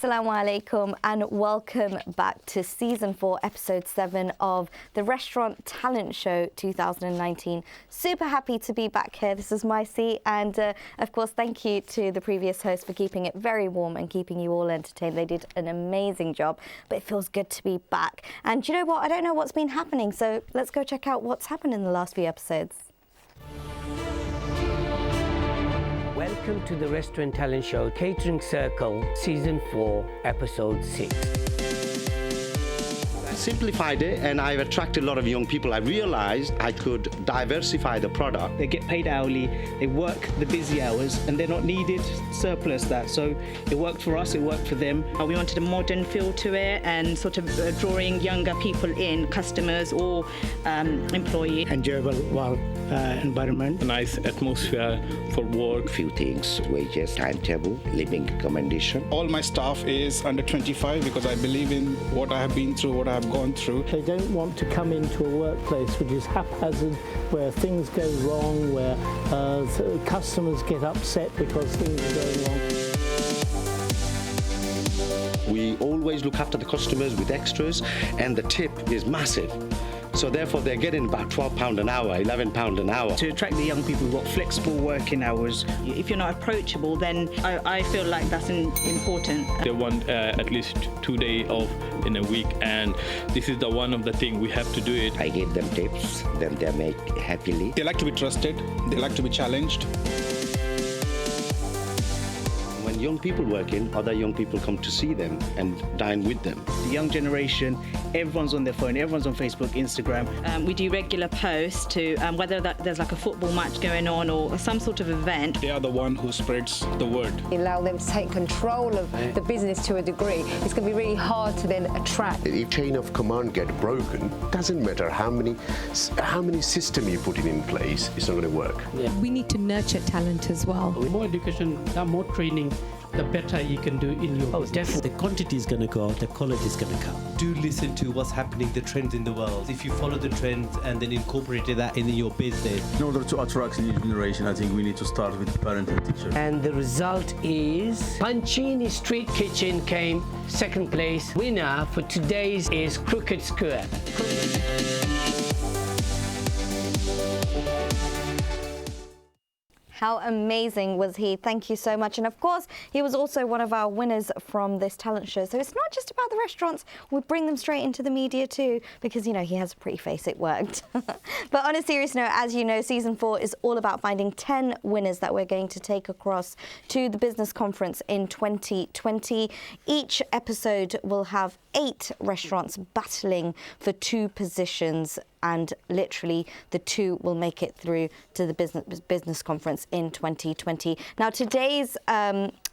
Assalamu alaikum and welcome back to Season 4, Episode 7 of the Restaurant Talent Show 2019. Super happy to be back here. This is my seat and of course thank you to the previous host for keeping it very warm and keeping you all entertained. They did an amazing job, but it feels good to be back. And you know what? I don't know what's been happening, so let's go check out what's happened in the last few episodes. Welcome to the Restaurant Talent Show, Catering Circle, Season 4, Episode 6. I simplified it and I've attracted a lot of young people. I realized I could diversify the product. They get paid hourly, they work the busy hours and they're not needed, surplus that. So it worked for us, it worked for them. We wanted a modern feel to it and sort of drawing younger people in, customers or employees. Enjoyable environment. A nice atmosphere for work. A few things, wages, timetable, living accommodation. All my staff is under 25 because I believe in what I have been through, what I have gone through. They don't want to come into a workplace which is haphazard, where things go wrong, where customers get upset because things are going wrong. We always look after the customers with extras and the tip is massive. So therefore they're getting about £12 an hour, £11 an hour. To attract the young people, we've got flexible working hours. If you're not approachable, then I feel like that's important. They want at least 2 days off in a week, and this is one of the things we have to do it. I give them tips, then they make happily. They like to be trusted, they like to be challenged. When young people work in, other young people come to see them and dine with them. The young generation, everyone's on their phone, everyone's on Facebook, Instagram. We do regular posts to whether there's like a football match going on or some sort of event. They are the one who spreads the word. Allow them to take control of the business to a degree. It's going to be really hard to then attract. If chain of command get broken, doesn't matter how many system you put in place, it's not going to work. Yeah. We need to nurture talent as well. With more education, more training, the better you can do in your business. Definitely. The quantity is going to go out, the quality is going to come. Do listen to what's happening, the trends in the world. If you follow the trends and then incorporate that in your business. In order to attract the new generation, I think we need to start with parent and teacher. And the result is Pancini Street Kitchen came second place. Winner for today's is Crooked Square. How amazing was he? Thank you so much. And of course, he was also one of our winners from this talent show. So it's not just about the restaurants. We bring them straight into the media too, because, you know, he has a pretty face. It worked. But on a serious note, as you know, Season 4 is all about finding 10 winners that we're going to take across to the business conference in 2020. Each episode will have 8 restaurants battling for 2 positions, and literally the 2 will make it through to the business conference in 2020. Now today's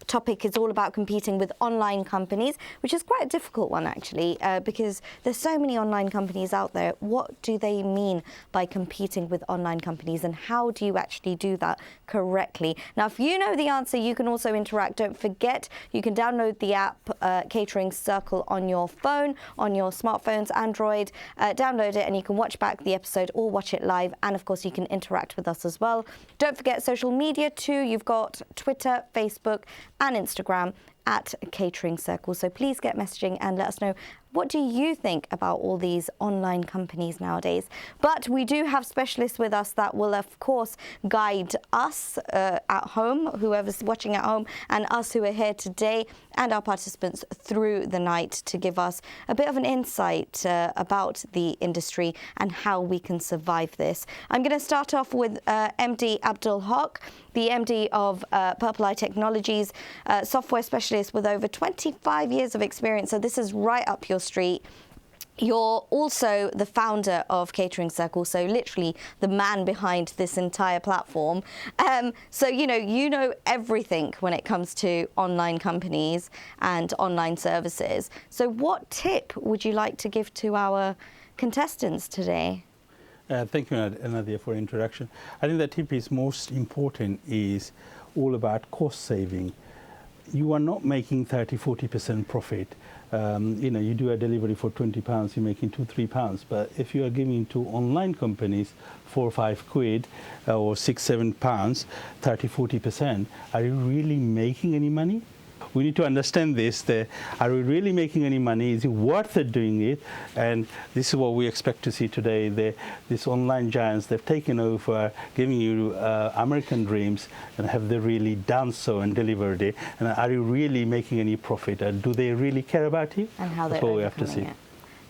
topic is all about competing with online companies, which is quite a difficult one actually, because there's so many online companies out there. What do they mean by competing with online companies, and how do you actually do that correctly? Now if you know the answer, you can also interact. Don't forget, you can download the app Catering Circle on your phone, on your smartphones, Android. Download it and you can watch back the episode or watch it live, and of course you can interact with us as well. Don't forget social media too. You've got Twitter, Facebook and Instagram at Catering Circle. So please get messaging and let us know, what do you think about all these online companies nowadays? But we do have specialists with us that will, of course, guide us at home, whoever's watching at home, and us who are here today, and our participants through the night, to give us a bit of an insight about the industry and how we can survive this. I'm going to start off with MD Abdul Haq, the MD of Purple Eye Technologies, software specialist with over 25 years of experience. So this is right up your street. You're also the founder of Catering Circle, so literally the man behind this entire platform. So you know everything when it comes to online companies and online services. So what tip would you like to give to our contestants today? Thank you, Nadia, for introduction. I think the tip is most important is all about cost saving. You are not making 30-40% profit. You do a delivery for £20, you're making £2-3. But if you are giving to online companies 4 or 5 quid or £6-7, 30-40%, are you really making any money? We need to understand this. Are we really making any money? Is it worth it doing it? And this is what we expect to see today. These online giants, they've taken over, giving you American dreams, and have they really done so and delivered it? And are you really making any profit? And do they really care about you? And how That's they're what we have to see. overcoming it.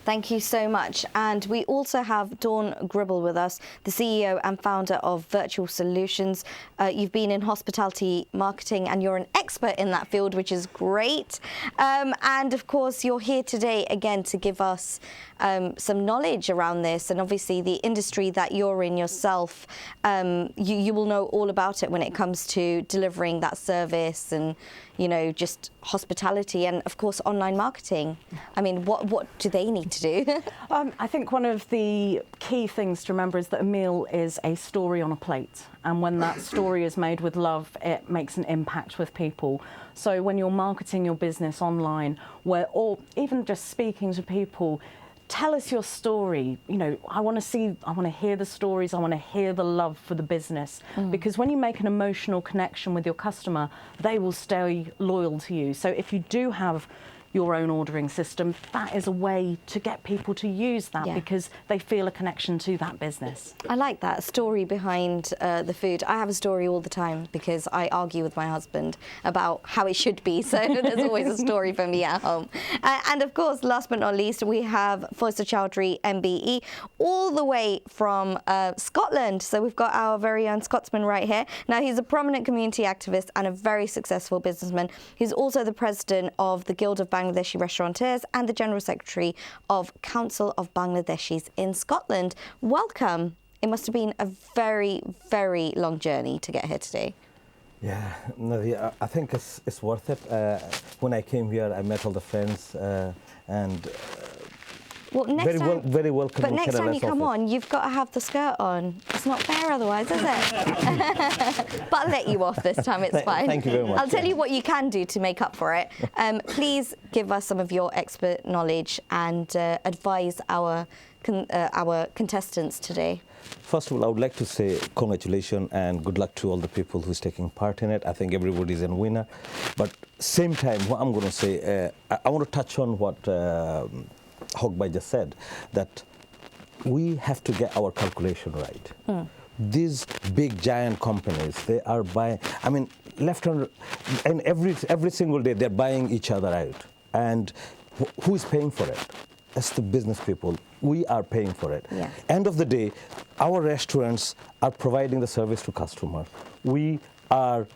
Thank you so much. And we also have Dawn Gribble with us, the CEO and founder of Virtual Solutions. You've been in hospitality marketing and you're an expert in that field, which is great. And of course, you're here today again to give us some knowledge around this. And obviously the industry that you're in yourself, you will know all about it when it comes to delivering that service and, you know, just hospitality and of course online marketing. I mean, what do they need to do? I think one of the key things to remember is that a meal is a story on a plate, and when that story is made with love, it makes an impact with people. So when you're marketing your business online, or even just speaking to people, tell us your story. You know, I want to hear the stories, I want to hear the love for the business. Because when you make an emotional connection with your customer, they will stay loyal to you. So if you do have your own ordering system, that is a way to get people to use that because they feel a connection to that business. I like that story behind the food. I have a story all the time because I argue with my husband about how it should be. So there's always a story for me at home. And of course, last but not least, we have Foster Chowdhury, MBE, all the way from Scotland. So we've got our very own Scotsman right here. Now, he's a prominent community activist and a very successful businessman. He's also the president of the Guild of Bangladeshi Restaurateurs and the General Secretary of Council of Bangladeshis in Scotland. Welcome. It must have been a very, very long journey to get here today. Yeah, no, I think it's worth it. When I came here, I met all the friends and well, next very welcome. But next time you come on, you've got to have the skirt on. It's not fair otherwise, is it? But I'll let you off this time, it's fine. Thank you very much. I'll tell you what you can do to make up for it. Please give us some of your expert knowledge and advise our contestants today. First of all, I would like to say congratulations and good luck to all the people who's taking part in it. I think everybody's a winner. But same time, what I'm going to say, I want to touch on what Hogbai just said, that we have to get our calculation right. These big giant companies, they are buying, I mean, left and every single day they're buying each other out. And who is paying for it? That's the business people. We are paying for it. Yeah. End of the day, our restaurants are providing the service to customers. We are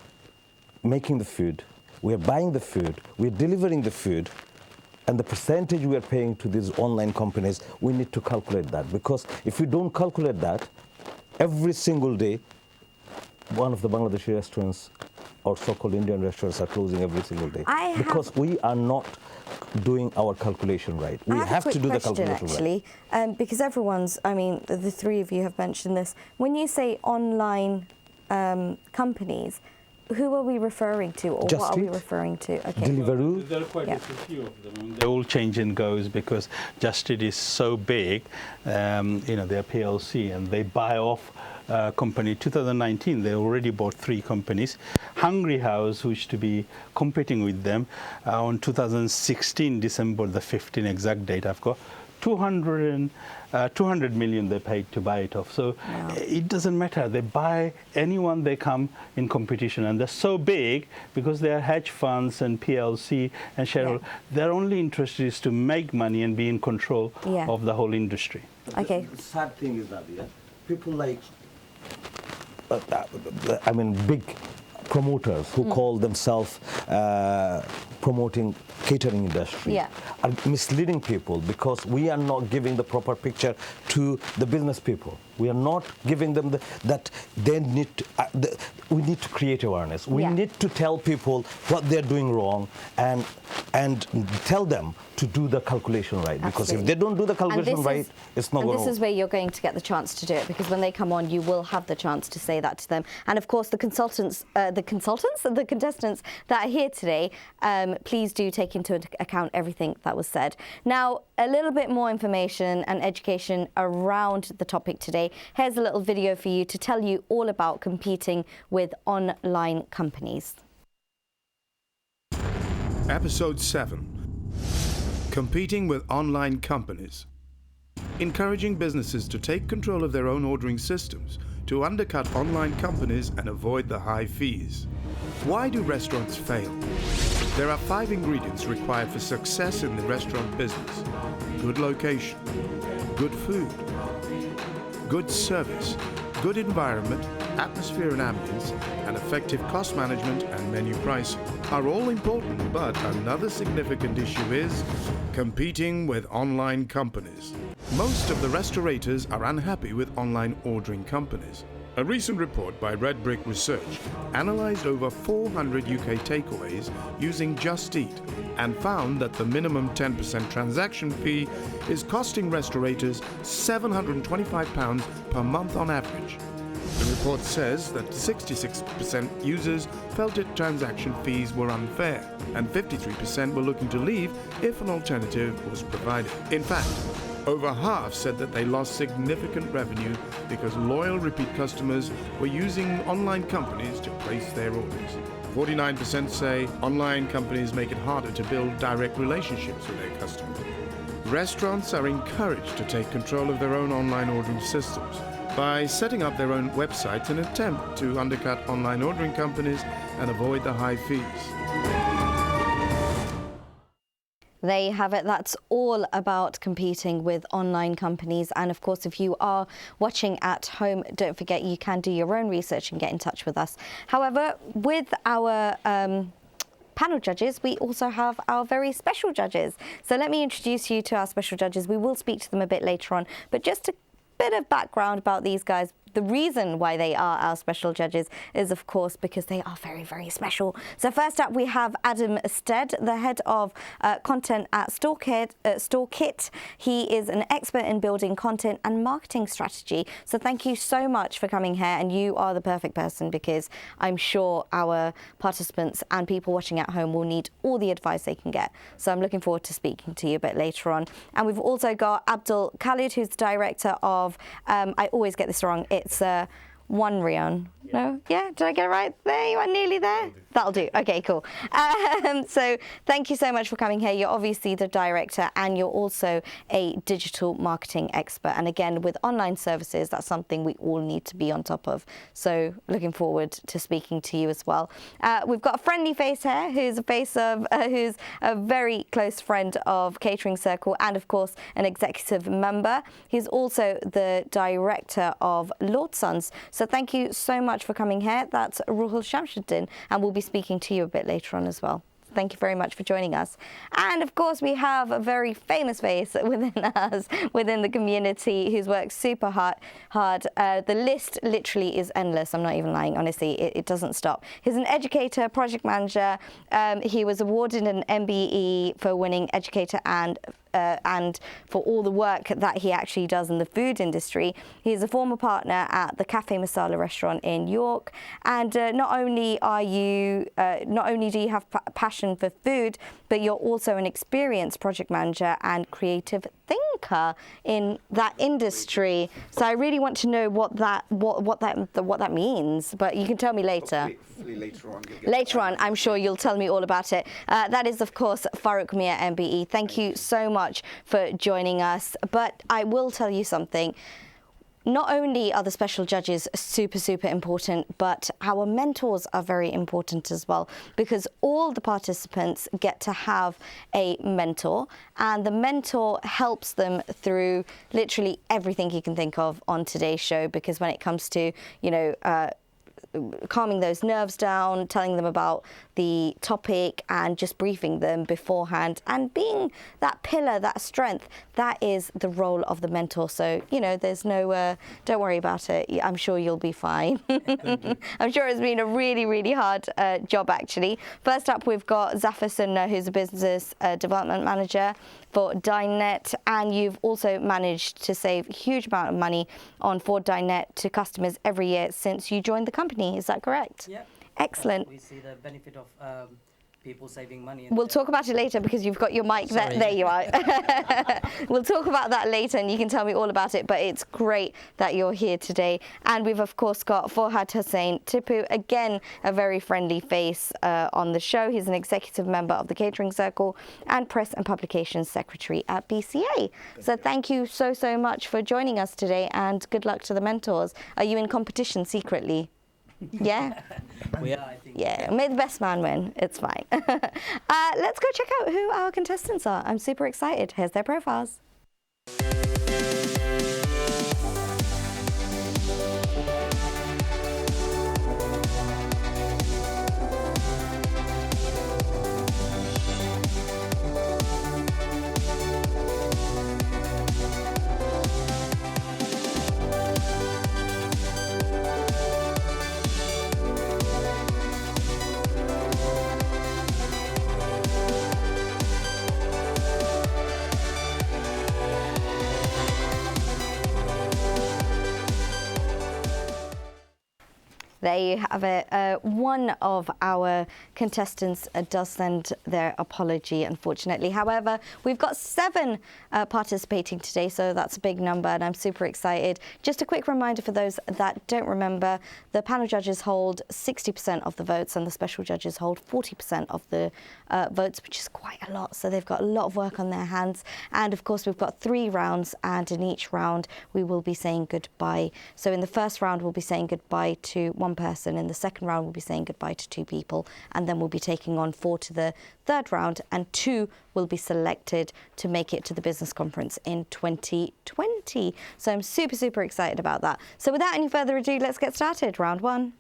making the food. We are buying the food. We are delivering the food. And the percentage we are paying to these online companies, we need to calculate that. Because if we don't calculate that, every single day, one of the Bangladeshi restaurants or so-called Indian restaurants are closing every single day. Because we are not doing our calculation right. We have to do the calculation right. Because everyone's, I mean, the three of you have mentioned this. When you say online companies, who are we referring to, or Just what are we Eat, referring to? Okay. Deliveroo. There are quite a few of them. They all change and goes because Just Eat is so big. You know, they're PLC and they buy off company. 2019, they already bought 3 companies. Hungry House, who used to be competing with them, on 2016, December the 15th, exact date I've got, 200 million they paid to buy it off. So it doesn't matter. They buy anyone they come in competition, and they're so big because they are hedge funds and PLC and shareholders. Their only interest is to make money and be in control of the whole industry. Okay. The sad thing is that people like, I mean, big promoters who call themselves promoting catering industry are misleading people because we are not giving the proper picture to the business people. We are not giving them that they need to, we need to create awareness. We need to tell people what they're doing wrong and tell them to do the calculation right. Because if they don't do the calculation right, it's not going to work. This is where you're going to get the chance to do it, because when they come on, you will have the chance to say that to them. And of course, the contestants that are here today, please do take into account everything that was said. Now, a little bit more information and education around the topic today. Here's a little video for you to tell you all about competing with online companies. Episode 7. Competing with online companies. Encouraging businesses to take control of their own ordering systems to undercut online companies and avoid the high fees. Why do restaurants fail? There are 5 ingredients required for success in the restaurant business. Good location, good food, good service, good environment, atmosphere and ambience, and effective cost management and menu pricing are all important, but another significant issue is competing with online companies. Most of the restaurateurs are unhappy with online ordering companies. A recent report by Red Brick Research analysed over 400 UK takeaways using Just Eat and found that the minimum 10% transaction fee is costing restaurateurs £725 per month on average. The report says that 66% users felt that transaction fees were unfair, and 53% were looking to leave if an alternative was provided. In fact, over half said that they lost significant revenue because loyal repeat customers were using online companies to place their orders. 49% say online companies make it harder to build direct relationships with their customers. Restaurants are encouraged to take control of their own online ordering systems by setting up their own websites in an attempt to undercut online ordering companies and avoid the high fees. There you have it. That's all about competing with online companies. And of course, if you are watching at home, don't forget you can do your own research and get in touch with us. However, with our panel judges, we also have our very special judges. So let me introduce you to our special judges. We will speak to them a bit later on, but just a bit of background about these guys. The reason why they are our special judges is, of course, because they are very, very special. So first up, we have Adam Stead, the head of content at StoreKit. He is an expert in building content and marketing strategy. So thank you so much for coming here, and you are the perfect person because I'm sure our participants and people watching at home will need all the advice they can get. So I'm looking forward to speaking to you a bit later on. And we've also got Abdul Khalid, who's the director of, I always get this wrong, it's One Rion. No? Yeah? Did I get it right? There you are, nearly there. That'll do. Okay, cool. So thank you so much for coming here. You're obviously the director and you're also a digital marketing expert. And again, with online services, that's something we all need to be on top of. So looking forward to speaking to you as well. We've got a friendly face here who's who's a very close friend of Catering Circle and of course an executive member. He's also the director of Lord Sons. So thank you so much for coming here. That's Ruhul Shamsuddin, and we'll be speaking to you a bit later on as well. Thank you very much for joining us. And of course, we have a very famous face within us, within the community, who's worked super hard. The list literally is endless. I'm not even lying. Honestly, it doesn't stop. He's an educator, project manager. He was awarded an MBE for winning educator and for all the work that he actually does in the food industry. He's a former partner at the Cafe Masala restaurant in York. And not only do you have passion for food, but you're also an experienced project manager and creative thinker in that industry. So I really want to know what that means. But you can tell me later. Later on, I'm sure you'll tell me all about it. That is, of course, Farooq Mir, MBE. Thank you so much for joining us. But I will tell you something. Not only are the special judges super, super important, but our mentors are very important as well, because all the participants get to have a mentor, and the mentor helps them through literally everything you can think of on today's show, because when it comes to, calming those nerves down, telling them about the topic and just briefing them beforehand and being that pillar, that strength, that is the role of the mentor. So, there's no, don't worry about it. I'm sure you'll be fine. I'm sure it's been a really, really hard job, actually. First up, we've got Zafar Sunnah, who's a business development manager for Dinet, and you've also managed to save a huge amount of money on for Dinet to customers every year since you joined the company. Is that correct? Yeah. Excellent. We see the benefit of people saving money. We'll talk about it later because you've got your mic there. Sorry. There you are. We'll talk about that later and you can tell me all about it, but it's great that you're here today. And we've of course got Forhat Hussain Tipu, again a very friendly face on the show. He's an executive member of the Catering Circle and Press and Publications Secretary at BCA. So thank you so much for joining us today and good luck to the mentors. Are you in competition secretly? Yeah? We are, I think. Yeah, may the best man win. It's fine. Let's go check out who our contestants are. I'm super excited. Here's their profiles. There you have it. One of our contestants does send their apology, unfortunately. However, we've got 7 participating today, so that's a big number, and I'm super excited. Just a quick reminder for those that don't remember, the panel judges hold 60% of the votes, and the special judges hold 40% of the votes, which is quite a lot. So they've got a lot of work on their hands. And of course, we've got 3 rounds, and in each round, we will be saying goodbye. So in the first round, we'll be saying goodbye to one person. In the second round, we'll be saying goodbye to 2 people, and then we'll be taking on 4 to the third round, and 2 will be selected to make it to the business conference in 2020. So I'm super excited about that. So without any further ado, let's get started. Round 1.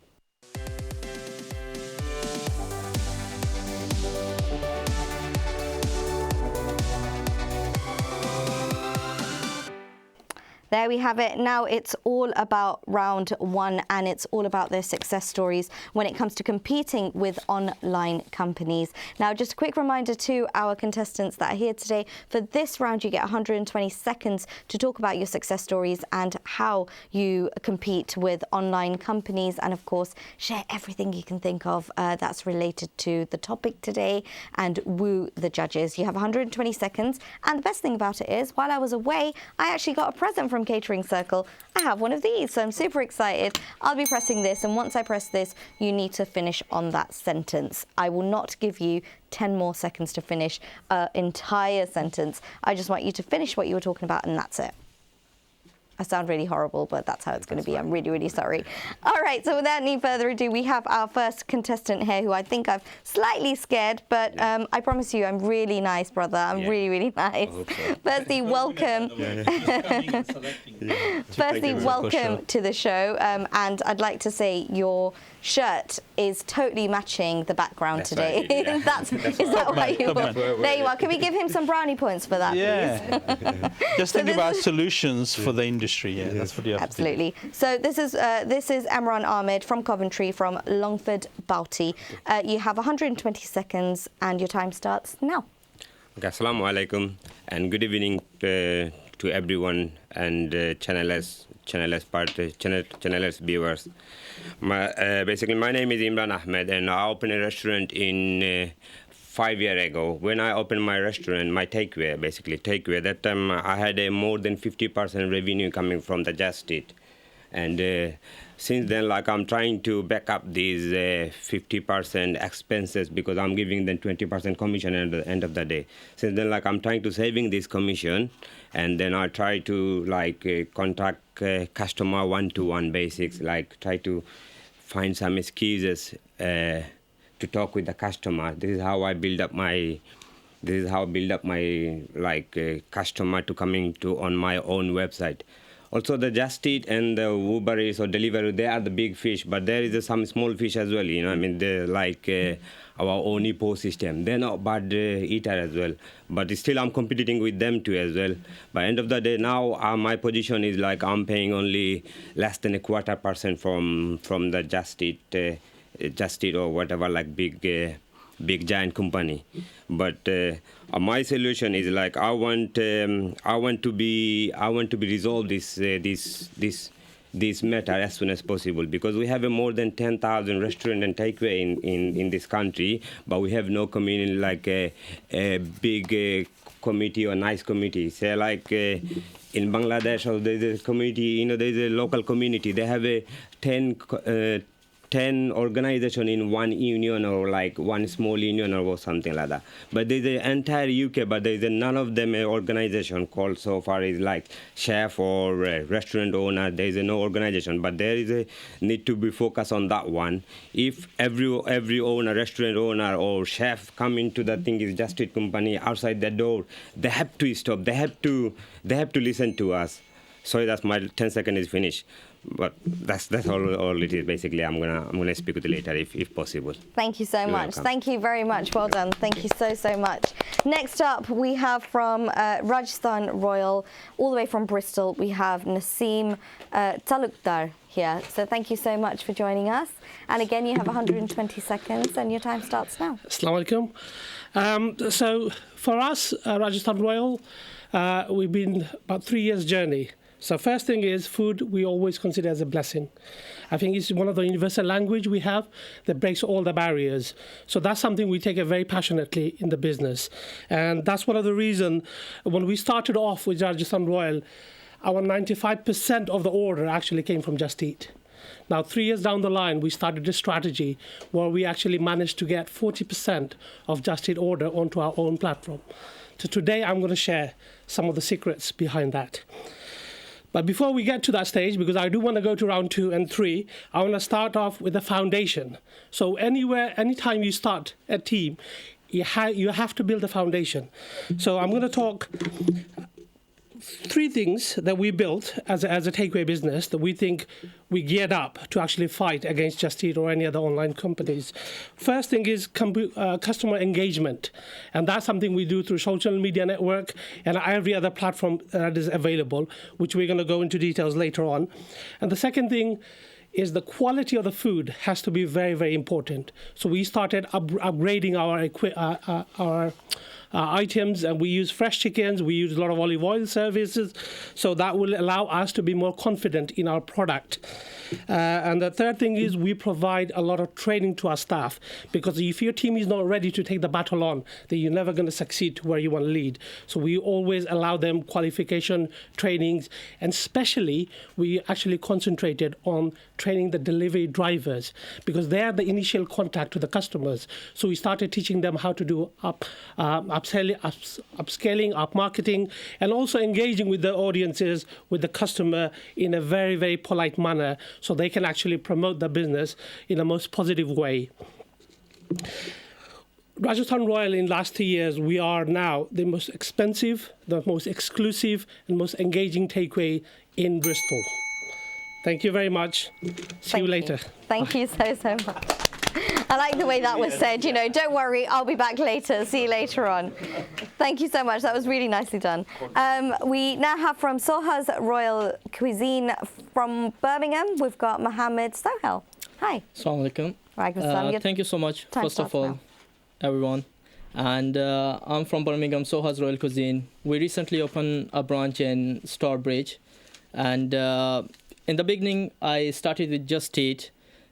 There we have it. Now it's all about round 1, and it's all about their success stories when it comes to competing with online companies. Now, just a quick reminder to our contestants that are here today. For this round, you get 120 seconds to talk about your success stories and how you compete with online companies, and of course, share everything you can think of that's related to the topic today and woo the judges. You have 120 seconds, and the best thing about it is, while I was away, I actually got a present from Catering Circle. I have one of these, so I'm super excited. I'll be pressing this, and once I press this, you need to finish on that sentence. I will not give you 10 more seconds to finish an entire sentence. I just want you to finish what you were talking about, and that's it. I sound really horrible, but that's how it's going to be. I'm really sorry. All right, so without any further ado, we have our first contestant here, who I think I've slightly scared, but I promise you I'm really nice, brother. I'm really nice. Firstly, welcome. Firstly, welcome to the show. And I'd like to say your shirt is totally matching the background today. Right, is that why you were? There you are. Can we give him some brownie points for that, please? Just think about solutions for the industry. Yeah, that's what you have Absolutely. to do. So this is Emran Ahmed from Coventry, from Longford Boughty. You have 120 seconds, and your time starts now. Okay, assalamu alaikum, and good evening to everyone and channelers viewers. Basically, my name is Imran Ahmed, and I opened a restaurant in 5 years ago. When I opened my restaurant, my takeaway, that time I had a more than 50% revenue coming from the Just Eat. And since then, like, I'm trying to back up these 50% expenses, because I'm giving them 20% commission at the end of the day. Since then, like, I'm trying to saving this commission, and then I try to contact customer one-to-one basics, like try to find some excuses to talk with the customer. This is how I build up my customer to coming to on my own website. Also, the Just Eat and the Uber Eats or delivery, they are the big fish, but there is some small fish as well. You know, I mean, they're like our own ecosystem. They're not bad eater as well, but still I'm competing with them too as well. By end of the day, now my position is like I'm paying only less than 1/4% from the Just Eat or whatever, like big giant company. But my solution is like I want to be resolve this this matter as soon as possible, because we have more than 10,000 restaurant and takeaway in this country, but we have no community like a big committee or nice committee. Say like in Bangladesh, or there's a community, there's a local community. They have a 10 organization in one union, or like one small union or something like that. But there's the entire UK, but there's none of them an organization called so far is like chef or restaurant owner. There's no organization, but there is a need to be focused on that one. If every owner, restaurant owner or chef come into the thing is Just Eat company outside the door, they have to stop. They have to listen to us. Sorry, that's my 10 seconds is finished. But that's all it is basically. I'm gonna speak with you later if possible. Thank you so You're much. welcome. Thank you very much. Well done. Thank you so much. Next up, we have from Rajasthan Royal, all the way from Bristol, we have Naseem Talukdar here. So thank you so much for joining us. And again, you have 120 seconds, and your time starts now. Assalamu alaikum. So for us, Rajasthan Royal, we've been about 3 years journey. So first thing is food we always consider as a blessing. I think it's one of the universal language we have that breaks all the barriers. So that's something we take it very passionately in the business. And that's one of the reasons when we started off with Rajasthan Royal, our 95% of the order actually came from Just Eat. Now, 3 years down the line, we started a strategy where we actually managed to get 40% of Just Eat order onto our own platform. So today I'm going to share some of the secrets behind that. But before we get to that stage, because I do want to go to round 2 and 3, I want to start off with the foundation. So anytime you start a team, you have to build a foundation. So I'm going to talk 3 things that we built as a takeaway business that we think we geared up to actually fight against Just Eat or any other online companies. First thing is customer engagement. And that's something we do through social media network and every other platform that is available, which we're going to go into details later on. And the second thing is the quality of the food has to be very, very important. So we started upgrading our items, and we use fresh chickens, we use a lot of olive oil services, so that will allow us to be more confident in our product. And the third thing is we provide a lot of training to our staff, because if your team is not ready to take the battle on, then you're never going to succeed to where you want to lead. So we always allow them qualification trainings, and especially we actually concentrated on training the delivery drivers, because they are the initial contact to the customers. So we started teaching them how to do upscaling, up marketing, and also engaging with the audiences, with the customer in a very, very polite manner, so they can actually promote the business in a most positive way. Rajasthan Royal in last 3 years, we are now the most expensive, the most exclusive, and most engaging takeaway in Bristol. Thank you very much. See you later. Thank you so much. I like the way that was said, don't worry, I'll be back later. See you later on. Thank you so much. That was really nicely done. We now have from Soha's Royal Cuisine from Birmingham, we've got Mohammed Sohail. Hi. Assalamu alaikum. Thank you so much, first of all, everyone. And I'm from Birmingham, Soha's Royal Cuisine. We recently opened a branch in Stourbridge. And in the beginning, I started with Just Eat.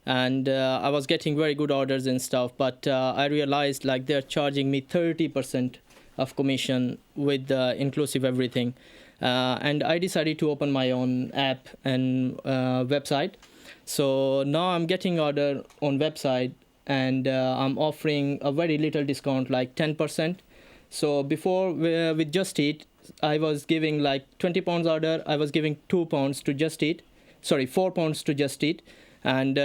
And I was getting very good orders and stuff, but I realized like they're charging me 30% of commission with inclusive everything. And I decided to open my own app and website. So now I'm getting order on website, and I'm offering a very little discount, like 10%. So before with Just Eat, I was giving like £20 order, I was giving £2 to Just Eat. Sorry, £4 to Just Eat. And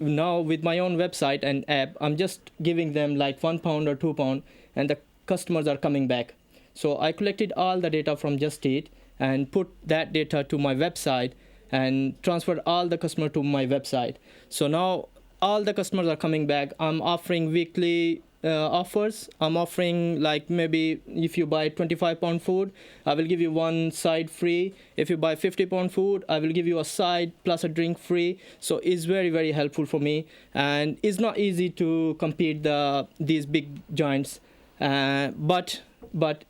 now with my own website and app, I'm just giving them like £1 or £2, and the customers are coming back. So I collected all the data from Just Eat and put that data to my website and transferred all the customers to my website. So now all the customers are coming back. I'm offering weekly offers. I'm offering like maybe if you buy £25 food, I will give you one side free. If you buy £50 food, I will give you a side plus a drink free. So it's very, very helpful for me, and it's not easy to compete these big giants, but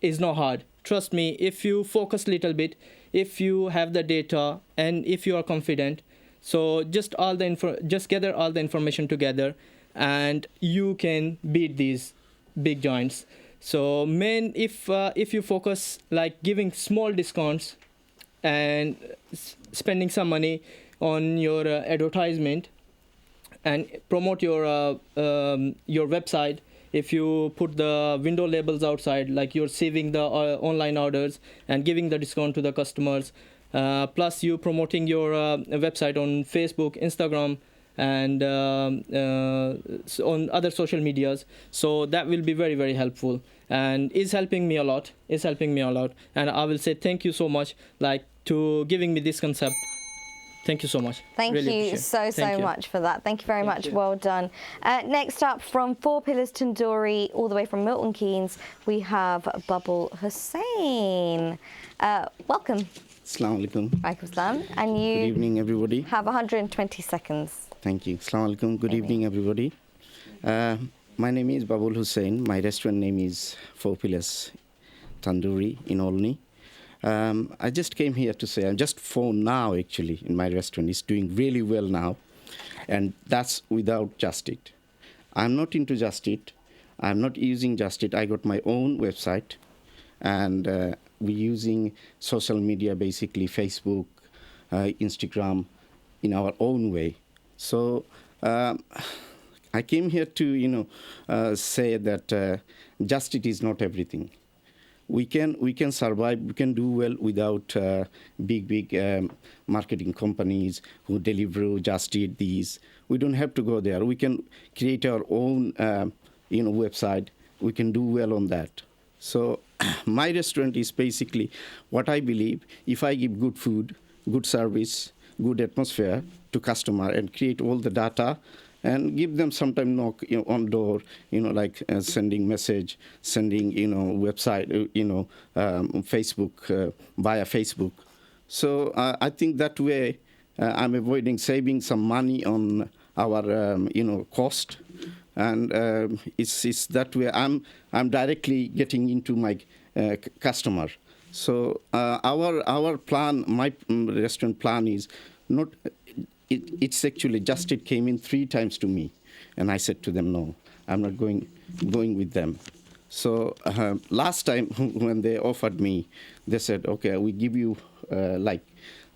it's not hard. Trust me, if you focus a little bit, if you have the data and if you are confident. So just gather all the information together, and you can beat these big giants. So if you focus like giving small discounts and spending some money on your advertisement and promote your website, if you put the window labels outside, like you're saving the online orders and giving the discount to the customers, plus you promoting your website on Facebook, Instagram, and on other social medias, so that will be very, very helpful and is helping me a lot. And I will say thank you so much, like, to giving me this concept. Thank you so much. Thank you so much for that. Thank you very much. Well done. Next up, from Four Pillars Tandoori, all the way from Milton Keynes, we have Babul Hussain. Welcome. Assalamu alaikum. Walaikum salam. And you Good evening, everybody. Have 120 seconds. Thank you. Assalamu alaikum. Good evening, everybody. My name is Babul Hussain. My restaurant name is Four Pillars Tandoori in Olney. I just came here to say, I'm just for now actually in my restaurant. It's doing really well now, and that's without Just Eat. I'm not into Just Eat. I'm not using Just Eat. I got my own website, and we're using social media, basically Facebook, Instagram, in our own way. So I came here to say that Just Eat is not everything. We can survive, we can do well without big marketing companies who deliver Just Eat these. We don't have to go there. We can create our own website. We can do well on that. So my restaurant is basically what I believe. If I give good food, good service, good atmosphere to customer and create all the data, and give them sometime knock on door, like sending message, sending website, Facebook, via Facebook. So I think that way I'm saving some money on our cost, and it's that way I'm directly getting into my customer. So our plan, my restaurant plan is not. It's actually Just Eat came in 3 times to me, and I said to them, no, I'm not going with them. So last time when they offered me, they said, okay, we give you like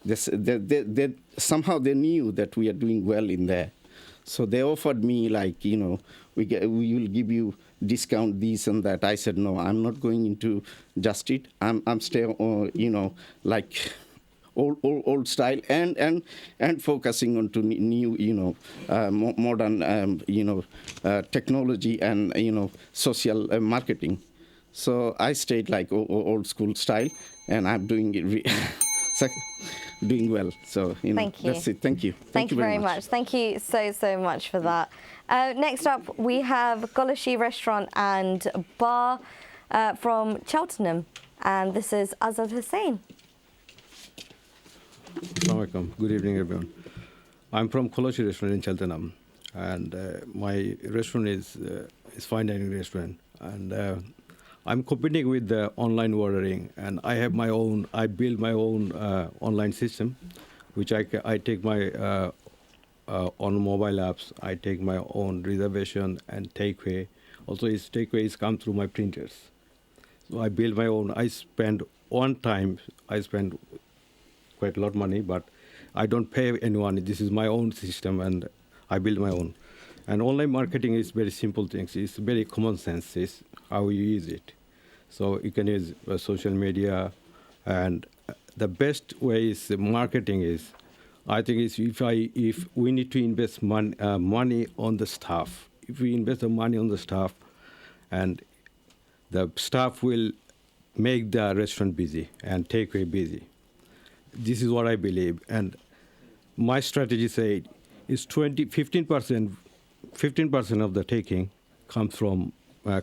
this. They somehow they knew that we are doing well in there, so they offered me like we will give you discount this and that. I said no, I'm not going into Just Eat. I'm staying like old style and focusing on to new modern technology and social marketing. So I stayed like old school style, and I'm doing it doing well. So Thank you. That's it. Thank you. Thank you very much. Thank you so much for that. Next up, we have Golashi Restaurant and Bar from Cheltenham, and this is Azad Hussain. Assalamu alaikum. Good evening, everyone. I'm from Golashi Restaurant in Cheltenham, and my restaurant is fine dining restaurant, and I'm competing with the online ordering, and I have my own. I build my own online system, which I take my on mobile apps. I take my own reservation and takeaway. Also, takeaways come through my printers. So I build my own. I spend quite a lot of money, but I don't pay anyone. This is my own system, and I build my own. And online marketing is very simple things. It's very common sense. It's how you use it. So you can use social media, and the best way is marketing is, I think, is if we need to invest money on the staff. If we invest the money on the staff, and the staff will make the restaurant busy and takeaway busy. This is what I believe, and my strategy said is 15% of the taking comes from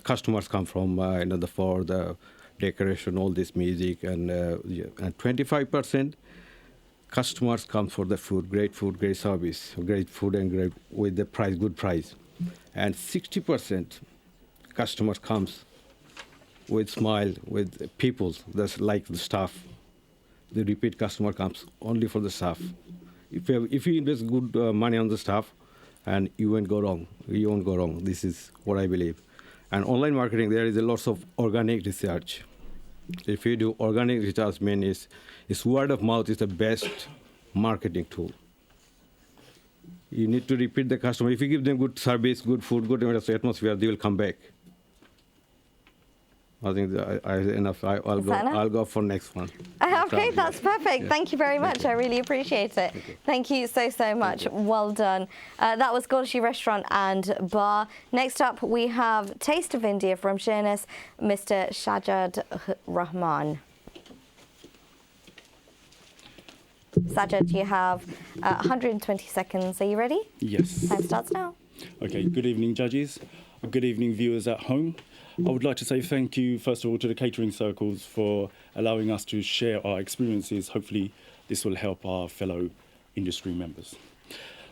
customers come from for the decoration, all this music, and 25% customers come for the food, great service, great food, and great with the price, good price, and 60% customers comes with smile, with people that's like the staff. the repeat customer comes only for the staff. If you invest good money on the staff, and you won't go wrong. You won't go wrong. This is what I believe. And online marketing, there is a lot of organic research. If you do organic research, is word of mouth is the best marketing tool. You need to repeat the customer. If you give them good service, good food, good atmosphere, they will come back. I think enough. I'll go for next one. Okay, that's perfect. Yeah. Thank you very much. I really appreciate it. Thank you so much. Well done. That was Bangladeshi Restaurant and Bar. Next up, we have Taste of India from Sheerness, Mr. Sajjad Rahman. Sajjad, you have 120 seconds. Are you ready? Yes. Time starts now. Okay, good evening, judges. Good evening, viewers at home. I would like to say thank you, first of all, to the Catering Circles for allowing us to share our experiences. Hopefully, this will help our fellow industry members.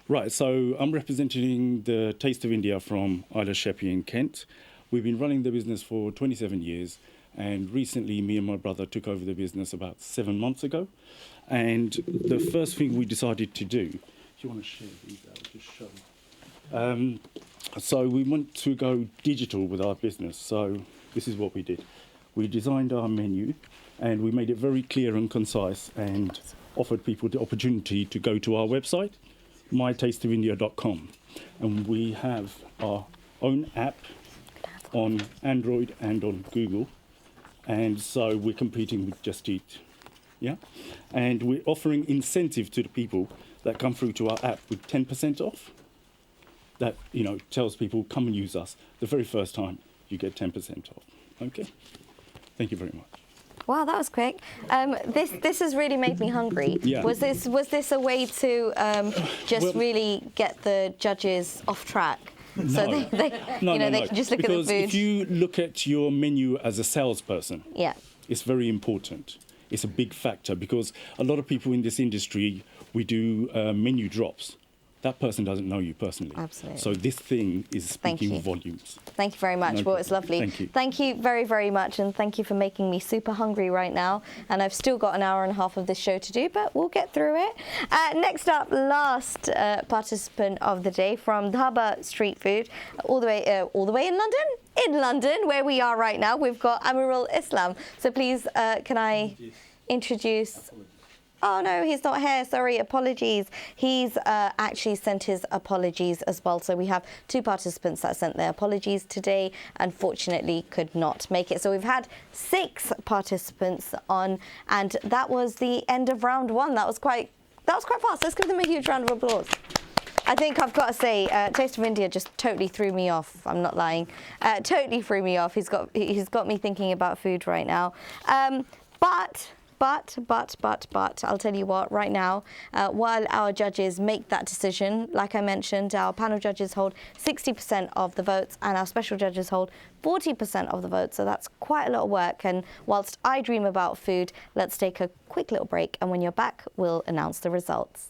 Right, so I'm representing the Taste of India from Isle of Sheppey in Kent. We've been running the business for 27 years, and recently me and my brother took over the business about 7 months ago. And the first thing we decided to do, if you want to share these out, just show. So we want to go digital with our business. So this is what we did. We designed our menu and we made it very clear and concise and offered people the opportunity to go to our website, mytasteofindia.com. And we have our own app on Android and on Google. And so we're competing with Just Eat. Yeah. And we're offering incentive to the people that come through to our app with 10% off. That, tells people, come and use us. The very first time, you get 10% off. Okay? Thank you very much. Wow, that was quick. This has really made me hungry. Yeah. Was this a way to really get the judges off track? No. So they can just look because at the food. If you look at your menu as a salesperson, yeah, it's very important. It's a big factor because a lot of people in this industry, we do menu drops. That person doesn't know you personally. Absolutely. So this thing is speaking volumes. Thank you very much. No well, it's lovely. Thank you. Thank you very, very much. And thank you for making me super hungry right now. And I've still got an hour and a half of this show to do, but we'll get through it. Next up, last participant of the day from Dhaba Street Food, all the way in London? In London, where we are right now, we've got Amirul Islam. So please, can I introduce... Oh no, he's not here. Sorry, apologies. He's actually sent his apologies as well. So we have 2 participants that sent their apologies today. Unfortunately, could not make it. So we've had 6 participants on, and that was the end of round 1. That was quite fast. Let's give them a huge round of applause. I think I've got to say, Taste of India just totally threw me off. I'm not lying. Totally threw me off. He's got me thinking about food right now. But, I'll tell you what, right now, while our judges make that decision, like I mentioned, our panel judges hold 60% of the votes and our special judges hold 40% of the votes. So that's quite a lot of work. And whilst I dream about food, let's take a quick little break. And when you're back, we'll announce the results.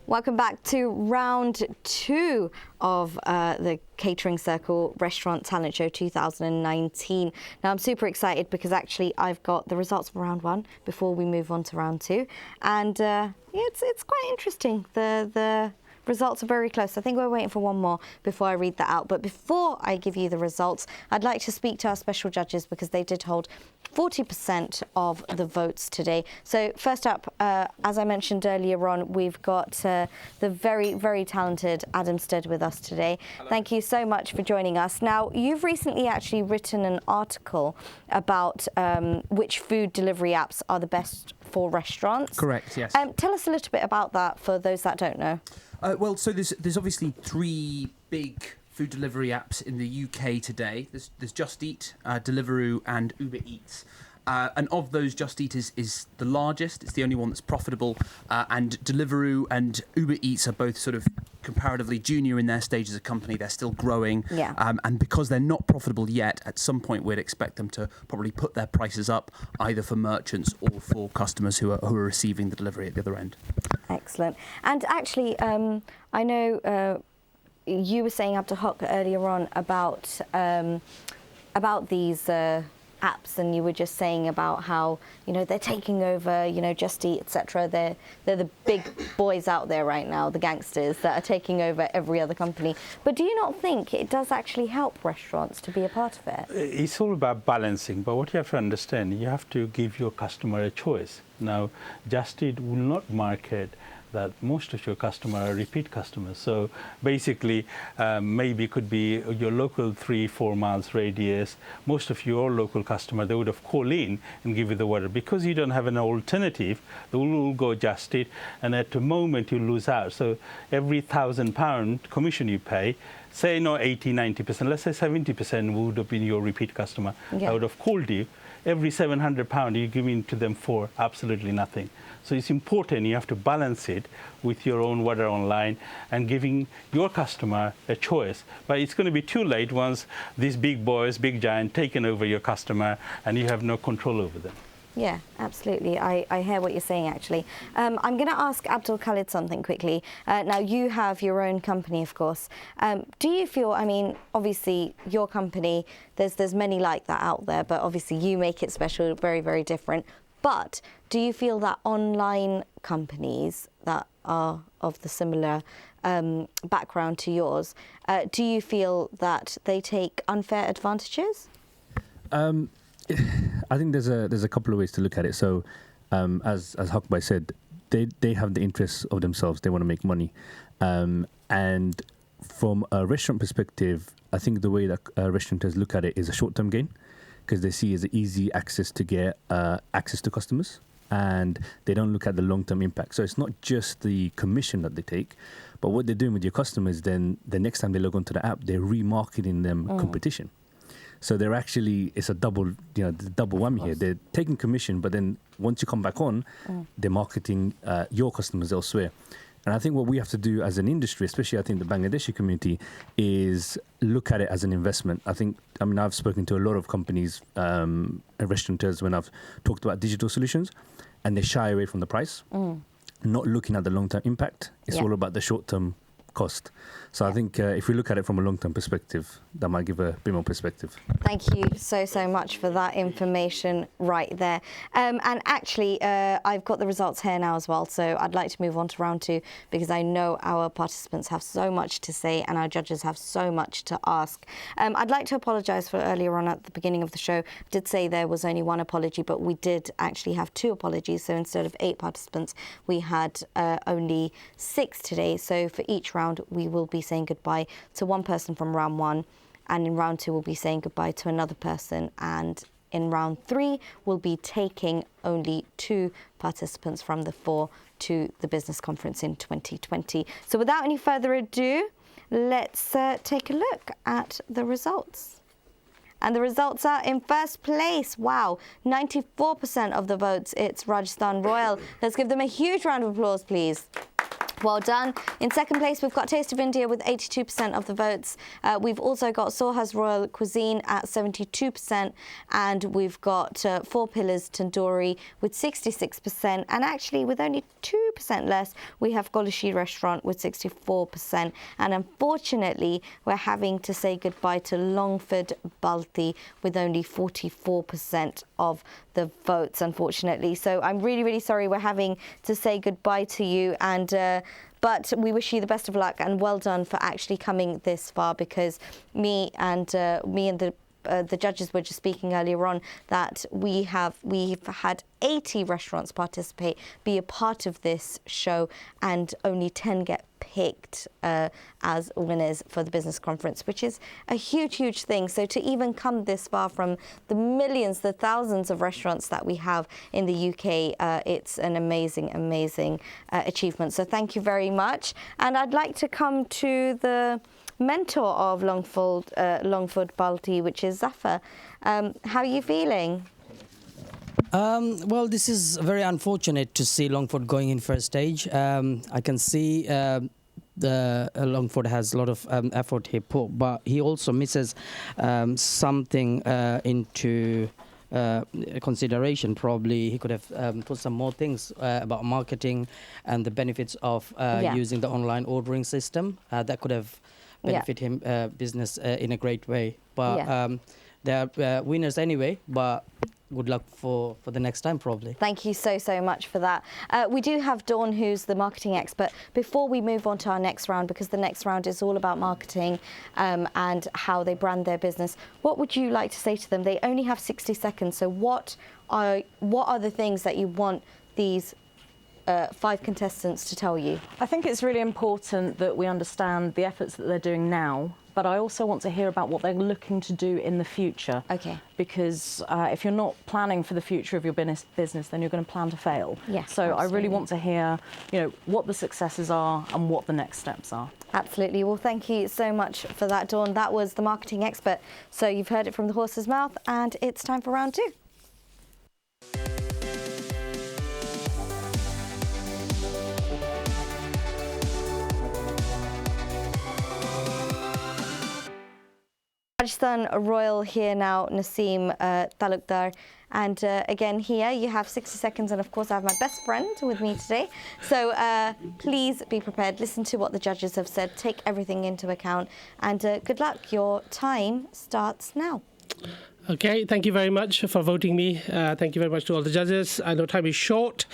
Welcome back to round 2 of the Catering Circle Restaurant Talent Show 2019. Now I'm super excited because actually I've got the results for round 1 before we move on to round 2, and it's quite interesting. The results are very close. I think we're waiting for one more before I read that out. But before I give you the results, I'd like to speak to our special judges because they did hold 40% of the votes today. So first up, as I mentioned earlier on, we've got the very, very talented Adam Stead with us today. Hello. Thank you so much for joining us. Now, you've recently actually written an article about which food delivery apps are the best for restaurants. Correct, yes. Tell us a little bit about that for those that don't know. So there's obviously 3 big food delivery apps in the UK today. There's Just Eat, Deliveroo and Uber Eats. And of those, Just Eat is the largest. It's the only one that's profitable. And Deliveroo and Uber Eats are both sort of comparatively junior in their stage as a company. They're still growing. Yeah. And because they're not profitable yet, at some point we'd expect them to probably put their prices up, either for merchants or for customers who are receiving the delivery at the other end. Excellent. And actually, I know you were saying, Abdul Haq, earlier on about these apps, and you were just saying about how, you know, they're taking over, you know, Just Eat, etc. They're the big boys out there right now, the gangsters that are taking over every other company. But do you not think it does actually help restaurants to be a part of it? It's all about balancing, but what you have to understand, you have to give your customer a choice. Now, Just Eat will not market that most of your customers are repeat customers. So basically, maybe it could be your local 3-4 miles radius. Most of your local customers, they would have called in and give you the order. Because you don't have an alternative, they will go Just Eat, and at the moment you lose out. So every £1,000 commission you pay, say no 80-90%, let's say 70% would have been your repeat customer. Yeah. I would have called you. Every £700 you're giving to them for absolutely nothing. So it's important you have to balance it with your own order online and giving your customer a choice. But it's going to be too late once these big boys, big giant, taken over your customer and you have no control over them. Yeah, absolutely. I hear what you're saying, actually. I'm going to ask Abdul Khalid something quickly. Now, you have your own company, of course. Do you feel, I mean, obviously, your company, there's many like that out there, but obviously you make it special, very, very different. But do you feel that online companies that are of the similar background to yours, do you feel that they take unfair advantages? I think there's a couple of ways to look at it. So, as Haqbai said, they have the interests of themselves. They want to make money, and from a restaurant perspective, I think the way that restaurateurs look at it is a short-term gain, because they see it as easy access to get access to customers, and they don't look at the long-term impact. So it's not just the commission that they take, but what they're doing with your customers. Then the next time they log onto the app, they're remarketing them competition. So they're actually, it's a double, the double whammy here. They're taking commission, but then once you come back on, they're marketing your customers elsewhere. And I think what we have to do as an industry, especially I think the Bangladeshi community, is look at it as an investment. I mean, I've spoken to a lot of companies, restaurateurs, when I've talked about digital solutions, and they shy away from the price, not looking at the long-term impact. It's all about the short-term cost. So I think if we look at it from a long-term perspective, that might give a bit more perspective. Thank you so much for that information right there. And actually, I've got the results here now as well, so I'd like to move on to round 2, because I know our participants have so much to say and our judges have so much to ask. I'd like to apologise for earlier on at the beginning of the show. I did say there was only one apology, but we did actually have 2 apologies. So instead of 8 participants, we had only 6 today. So for each round, we will be saying goodbye to one person from round 1, and in round 2 we'll be saying goodbye to another person, and in round 3 we'll be taking only 2 participants from the 4 to the business conference in 2020. So without any further ado, let's take a look at the results. And the results are: in first place, wow, 94% of the votes, it's Rajasthan Royal. Let's give them a huge round of applause, please. Well done. In second place, we've got Taste of India with 82% of the votes. We've also got Soha's Royal Cuisine at 72%, and we've got 4 Pillars Tandoori with 66%, and actually with only 2% less, we have Golashi Restaurant with 64%. And unfortunately, we're having to say goodbye to Longford Balti with only 44% of the votes, unfortunately. So I'm really, really sorry we're having to say goodbye to you, and but we wish you the best of luck, and well done for actually coming this far, because me and the judges were just speaking earlier on that we've had 80 restaurants participate, be a part of this show, and only 10 get picked as winners for the business conference, which is a huge thing. So to even come this far from the millions, the thousands of restaurants that we have in the UK, it's an amazing achievement. So thank you very much. And I'd like to come to the mentor of Longford Balti, which is Zafar. How are you feeling? Well, this is very unfortunate to see Longford going in first stage. I can see Longford has a lot of effort he put, but he also misses something into consideration. Probably he could have put some more things about marketing and the benefits of using the online ordering system. That could have benefit him business in a great way. But they are winners anyway. But good luck for the next time, probably. Thank you so much for that. We do have Dawn, who's the marketing expert. Before we move on to our next round, because the next round is all about marketing and how they brand their business, what would you like to say to them? They only have 60 seconds. So what are the things that you want these 5 contestants to tell you? I think it's really important that we understand the efforts that they're doing now, but I also want to hear about what they're looking to do in the future. Okay. Because if you're not planning for the future of your business, then you're going to plan to fail. Yes, so absolutely. I really want to hear, what the successes are and what the next steps are. Absolutely. Well, thank you so much for that, Dawn. That was the marketing expert. So you've heard it from the horse's mouth, and it's time for round 2. Rajasthan Royal here now, Naseem Talukdar. And again, here you have 60 seconds. And of course, I have my best friend with me today. So please be prepared. Listen to what the judges have said. Take everything into account. And good luck. Your time starts now. Okay, thank you very much for voting me. Thank you very much to all the judges. I know time is short.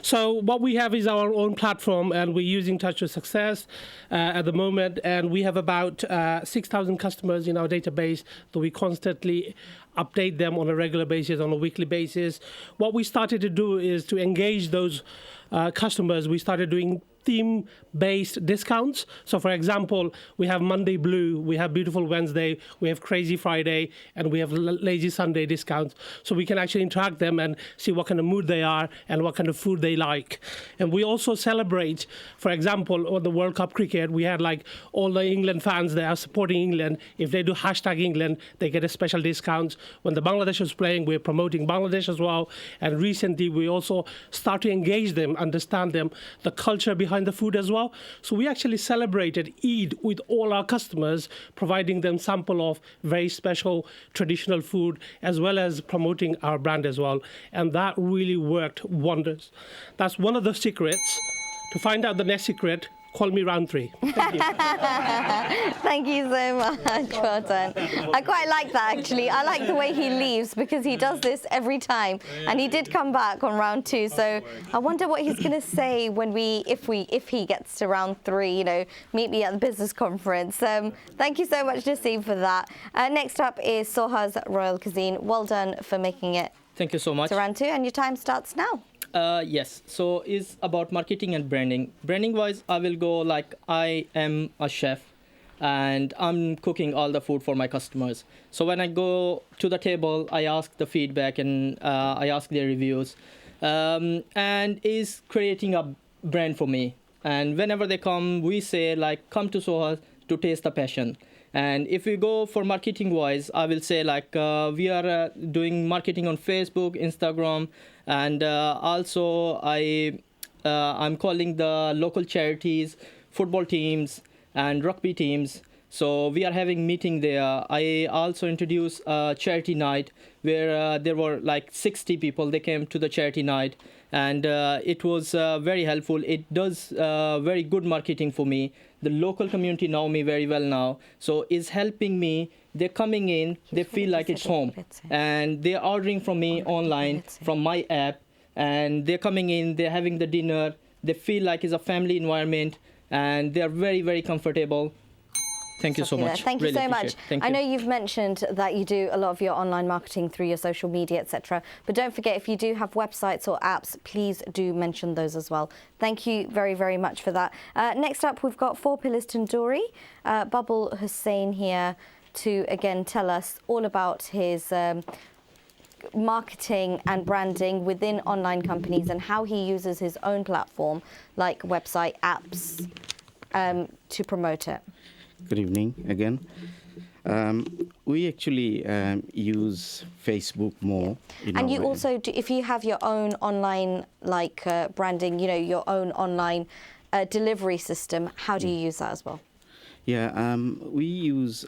So what we have is our own platform, and we're using Touch to Success at the moment. And we have about 6,000 customers in our database, so we constantly update them on a regular basis, on a weekly basis. What we started to do is to engage those customers. We started doing theme-based discounts. So for example, we have Monday Blue, we have Beautiful Wednesday, we have Crazy Friday, and we have Lazy Sunday discounts. So we can actually interact them and see what kind of mood they are and what kind of food they like. And we also celebrate, for example, on the World Cup cricket, we had like all the England fans that are supporting England. If they do hashtag England, they get a special discounts. When the Bangladesh was playing, we're promoting Bangladesh as well. And recently, we also start to engage them, understand them, the culture behind the food as well. So we actually celebrated Eid with all our customers, providing them sample of very special traditional food, as well as promoting our brand as well. And that really worked wonders. That's one of the secrets. To find out the next secret, call me round 3. Thank you. Thank you so much. Well done. I quite like that, actually. I like the way he leaves, because he does this every time. And he did come back on round 2. So I wonder what he's going to say when if he gets to round 3, meet me at the business conference. Thank you so much, Naseem, for that. Next up is Soha's Royal Cuisine. Well done for making it. Thank you so much. To round 2, and your time starts now. Yes, so it's about marketing and branding. Branding wise, I will go like I am a chef and I'm cooking all the food for my customers. So when I go to the table, I ask the feedback and I ask their reviews, and is creating a brand for me. And whenever they come, we say like, come to Soha to taste the passion. And if we go for marketing wise, I will say like we are doing marketing on Facebook, Instagram, and also I'm calling the local charities, football teams, and rugby teams. So we are having meeting there. I also introduced a charity night where there were like 60 people. They came to the charity night, and it was very helpful. It does very good marketing for me. The local community know me very well now, so it's helping me. They're coming in, they feel like it's home, and they're ordering from me online, from my app, and they're coming in, they're having the dinner, they feel like it's a family environment, and they're very, very comfortable. Thank you so much. Thank you so much. Thank I you. know you've mentioned that you do a lot of your online marketing through your social media, etc. But don't forget, if you do have websites or apps, please do mention those as well. Thank you very, very much for that. Next up, we've got 4 Pillars Tandoori. Babul Hussain here to, again, tell us all about his marketing and branding within online companies and how he uses his own platform, like website, apps, to promote it. Good evening again. We actually use Facebook more. And you also, if you have your own online, like branding, your own online delivery system. How do you use that as well? Yeah, we use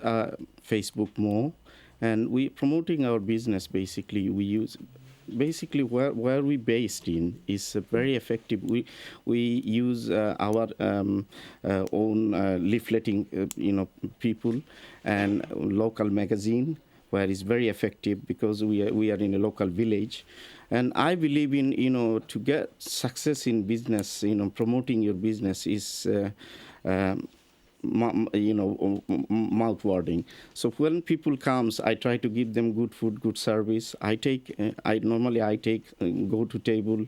Facebook more, and we promoting our business. Basically, we use where we based in is very effective. We use our own leafleting, people, and local magazine, where it's very effective because we are in a local village. And I believe in, to get success in business, promoting your business is, mouth-watering. So when people comes, I try to give them good food, good service. I normally go to table.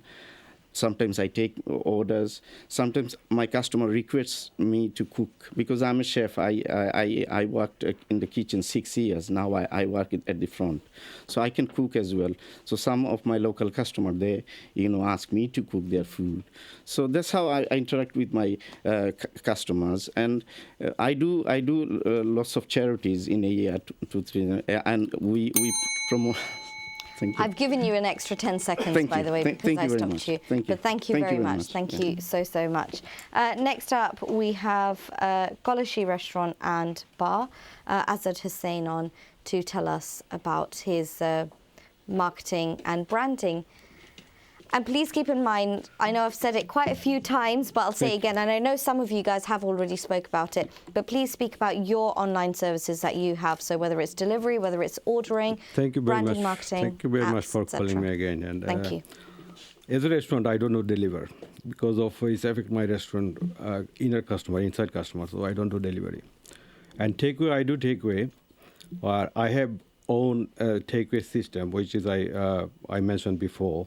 Sometimes I take orders. Sometimes my customer requests me to cook because I'm a chef. I worked in the kitchen 6 years. Now I work at the front. So I can cook as well. So some of my local customers, they, ask me to cook their food. So that's how I interact with my customers. And I do lots of charities in a year, 2-3, and we promote. I've given you an extra 10 seconds, by the way, because I stopped you. But thank you very much. Thank you so much. Next up, we have Bangladeshi Restaurant and Bar. Azad Hussain on to tell us about his marketing and branding. And please keep in mind, I know I've said it quite a few times, but I'll say it again, and I know some of you guys have already spoke about it, but please speak about your online services that you have. So whether it's delivery, whether it's ordering, branding, marketing, Thank you very apps, much for calling me again. And thank you. As a restaurant, I don't know deliver because of its affect my restaurant inside customer, so I don't do delivery. And takeaway, I do takeaway. I have own takeaway system, which is I mentioned before.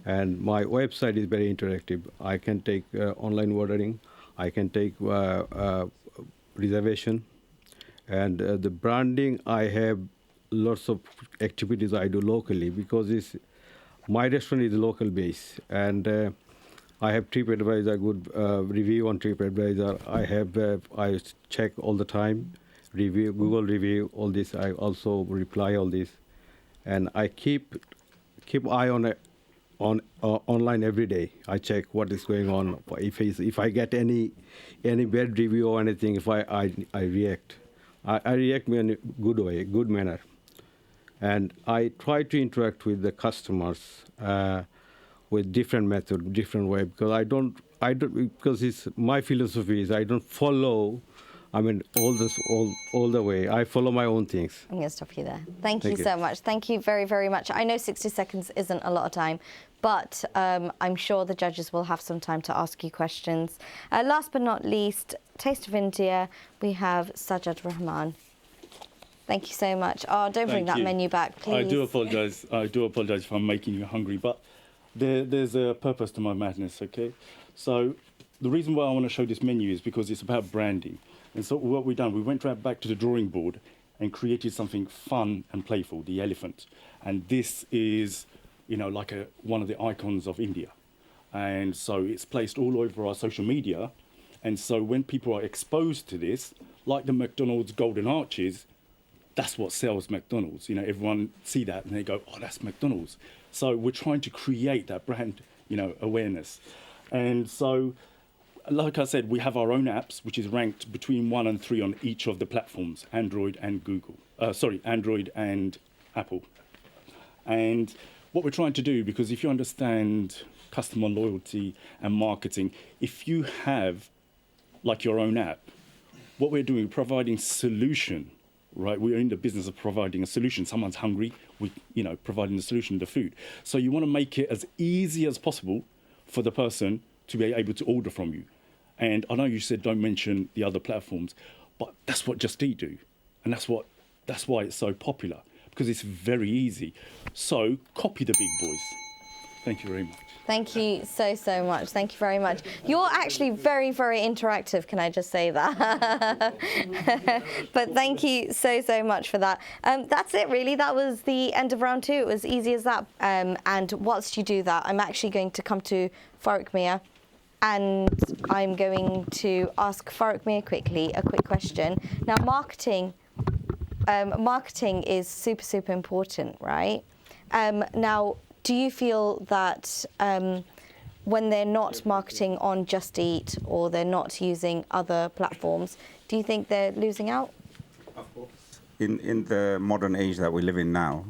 And my website is very interactive. I can take online ordering. I can take reservation. And the branding, I have lots of activities I do locally because my restaurant is local base. And I have TripAdvisor, good review on TripAdvisor. I check all the time, review, Google review, all this. I also reply all this. And I keep eye on it. Online every day, I check what is going on. If I get any bad review or anything, if I react, I react in a good way, good manner, and I try to interact with the customers with different method, different way because I don't because it's my philosophy is I don't follow. I mean, all the way. I follow my own things. I'm going to stop you there. Thank you so much. Thank you very, very much. I know 60 seconds isn't a lot of time, but I'm sure the judges will have some time to ask you questions. Last but not least, Taste of India, we have Sajjad Rahman. Thank you so much. Oh, don't bring that menu back, please. I do apologise. If I'm making you hungry, but there's a purpose to my madness, okay? So the reason why I want to show this menu is because it's about branding. And so what we've done, we went back to the drawing board and created something fun and playful, the elephant. And this is, like one of the icons of India. And so it's placed all over our social media. And so when people are exposed to this, like the McDonald's Golden Arches, that's what sells McDonald's. Everyone see that and they go, oh, that's McDonald's. So we're trying to create that brand, awareness. And so, like I said, we have our own apps, which is ranked between 1 and 3 on each of the platforms, Android and Android and Apple. And what we're trying to do, because if you understand customer loyalty and marketing, if you have like your own app, what we're doing, providing solution, right? We're in the business of providing a solution. Someone's hungry, providing the solution, the food. So you want to make it as easy as possible for the person to be able to order from you. And I know you said don't mention the other platforms, but that's what Just Eat do. And that's why it's so popular, because it's very easy. So copy the big boys. Thank you very much. Thank you so much. Thank you very much. You're actually very, very interactive, can I just say that? But thank you so much for that. That's it, really. That was the end of round 2. It was easy as that. And whilst you do that, I'm actually going to come to Farooq Mia, and I'm going to ask Farooq Mia quickly a quick question. Now, marketing is super important, right? Now, do you feel that when they're not marketing on Just Eat or they're not using other platforms, do you think they're losing out? Of course. In the modern age that we live in now,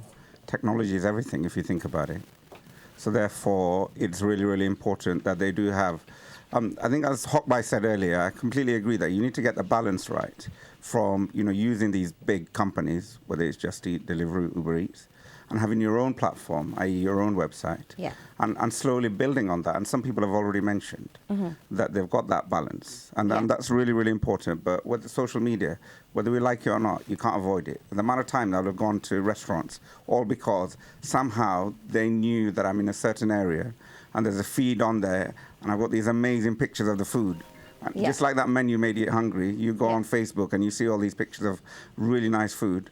technology is everything if you think about it. So therefore, it's really, really important that they do have, I think as Hokbai said earlier, I completely agree that you need to get the balance right from, using these big companies, whether it's Just Eat, Deliveroo, Uber Eats, and having your own platform, i.e. your own website, and slowly building on that. And some people have already mentioned that they've got that balance. And that's really, really important. But with the social media, whether we like it or not, you can't avoid it. The amount of time that I've gone to restaurants, all because somehow they knew that I'm in a certain area, and there's a feed on there, and I've got these amazing pictures of the food. And just like that menu made you hungry, you go on Facebook and you see all these pictures of really nice food.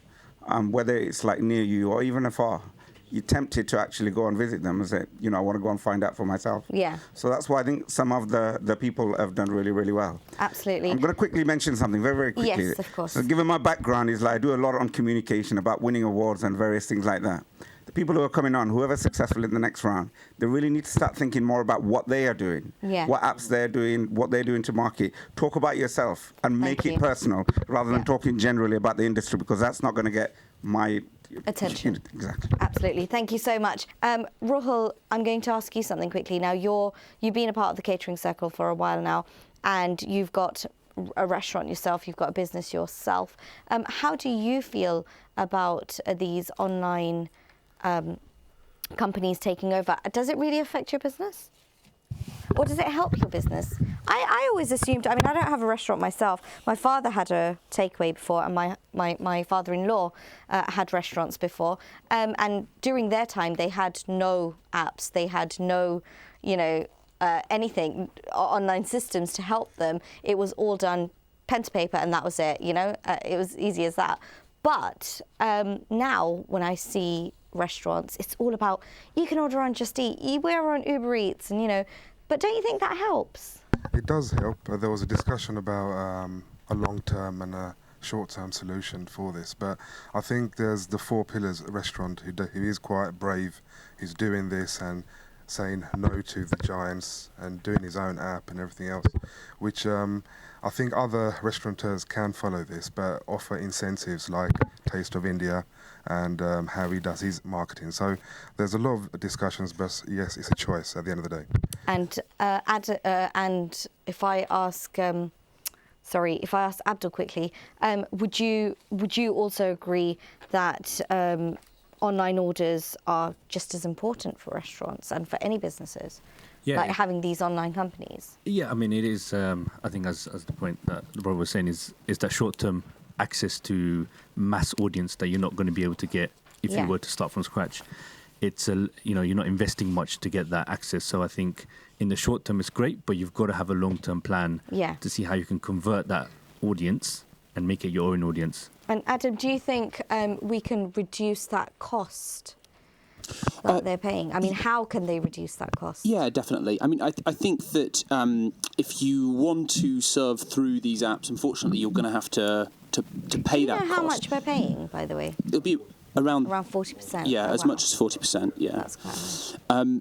Whether it's like near you or even afar, you're tempted to actually go and visit them and say, I want to go and find out for myself. Yeah. So that's why I think some of the people have done really, really well. Absolutely. I'm going to quickly mention something very, very quickly. Yes, of course. So given my background is I do a lot on communication about winning awards and various things like that. The people who are coming on, whoever's successful in the next round, they really need to start thinking more about what they are doing, what apps they're doing, what they're doing to market. Talk about yourself and make it personal rather than talking generally about the industry, because that's not going to get my attention. Exactly. Absolutely. Thank you so much. Ruhul, I'm going to ask you something quickly. Now, you've been a part of the Catering Circle for a while now, and you've got a restaurant yourself, you've got a business yourself. How do you feel about these online companies taking over? Does it really affect your business? Or does it help your business? I always assumed, I don't have a restaurant myself. My father had a takeaway before, and my father-in-law had restaurants before. And during their time, they had no apps. They had no, anything, online systems to help them. It was all done pen to paper, and that was it, it was easy as that. But now when I see restaurants, it's all about, you can order on Just Eat, we're on Uber Eats, and but don't you think that helps? It does help. There was a discussion about a long-term and a short-term solution for this, but I think there's the 4 Pillars restaurant who is quite brave. He's doing this and saying no to the giants and doing his own app and everything else, which I think other restaurateurs can follow this, but offer incentives like Taste of India and how he does his marketing. So there's a lot of discussions, but yes, it's a choice at the end of the day. And and if I ask, if I ask Abdul quickly, would you also agree that online orders are just as important for restaurants and for any businesses? Yeah. Like having these online companies? Yeah, it is, I think as the point that the brother was saying is that short-term access to mass audience that you're not going to be able to get if you were to start from scratch. It's you're not investing much to get that access. So I think in the short term it's great, but you've got to have a long-term plan to see how you can convert that audience and make it your own audience. And Adam, do you think we can reduce that cost that they're paying? How can they reduce that cost? Yeah, definitely. I think that if you want to serve through these apps, unfortunately, you're going to have to pay that cost. Do you know how much we're paying, by the way? It'll be around 40%. Yeah, as much as 40%. Yeah, that's quite high.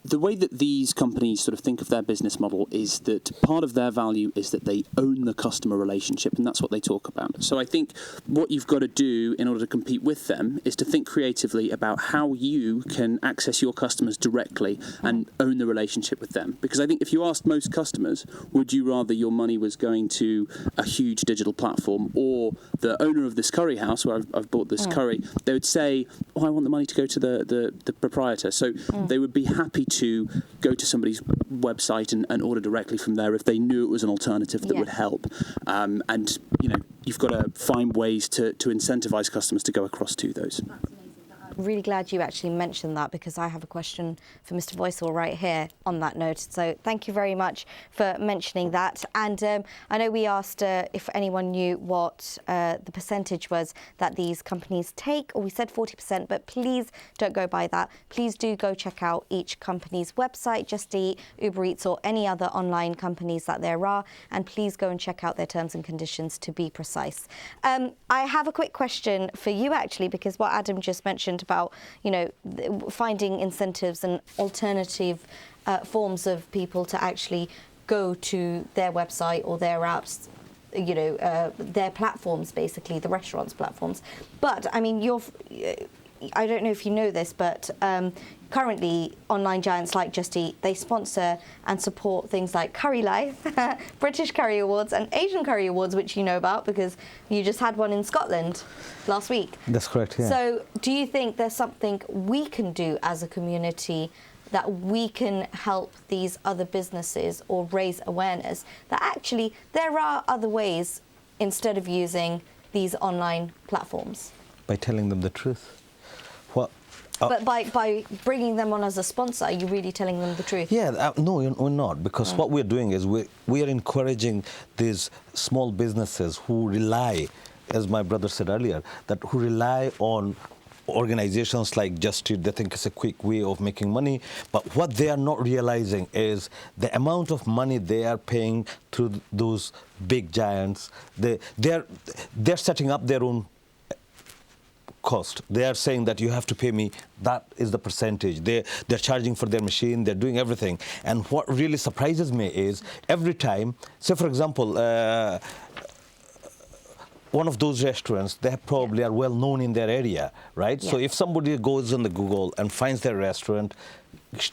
The way that these companies sort of think of their business model is that part of their value is that they own the customer relationship, and that's what they talk about. So I think what you've got to do in order to compete with them is to think creatively about how you can access your customers directly and own the relationship with them. Because I think if you asked most customers, would you rather your money was going to a huge digital platform or the owner of this curry house where I've bought this curry, they would say, I want the money to go to the proprietor. So they would be happy to go to somebody's website and order directly from there if they knew it was an alternative that would help. And you've got to find ways to incentivize customers to go across to those. Really glad you actually mentioned that, because I have a question for Mr. Voisall right here on that note. So thank you very much for mentioning that. And I know we asked if anyone knew what the percentage was that these companies take, or we said 40%, but please don't go by that. Please do go check out each company's website, Just Eat, Uber Eats, or any other online companies that there are, and please go and check out their terms and conditions to be precise. I have a quick question for you, actually, because what Adam just mentioned about, you know, finding incentives and alternative forms of people to actually go to their website or their apps, you know, their platforms, basically, the restaurants' platforms. But, I mean, I don't know if you know this, but currently online giants like Just Eat, they sponsor and support things like Curry Life, British Curry Awards and Asian Curry Awards, which you know about because you just had one in Scotland last week. That's correct, yeah. So do you think there's something we can do as a community that we can help these other businesses or raise awareness that actually there are other ways instead of using these online platforms? By telling them the truth. But by bringing them on as a sponsor, are you really telling them the truth? Yeah, no, we're not, because what we're doing is we are encouraging these small businesses who rely, as my brother said earlier, who rely on organizations like Just Eat. They think it's a quick way of making money, but what they are not realizing is the amount of money they are paying to those big giants. They're setting up their own cost. They are saying that you have to pay me, that is the percentage. They're charging for their machine, they're doing everything. And what really surprises me is every time, say for example, one of those restaurants, they probably are well known in their area, right? Yeah. So if somebody goes on the Google and finds their restaurant,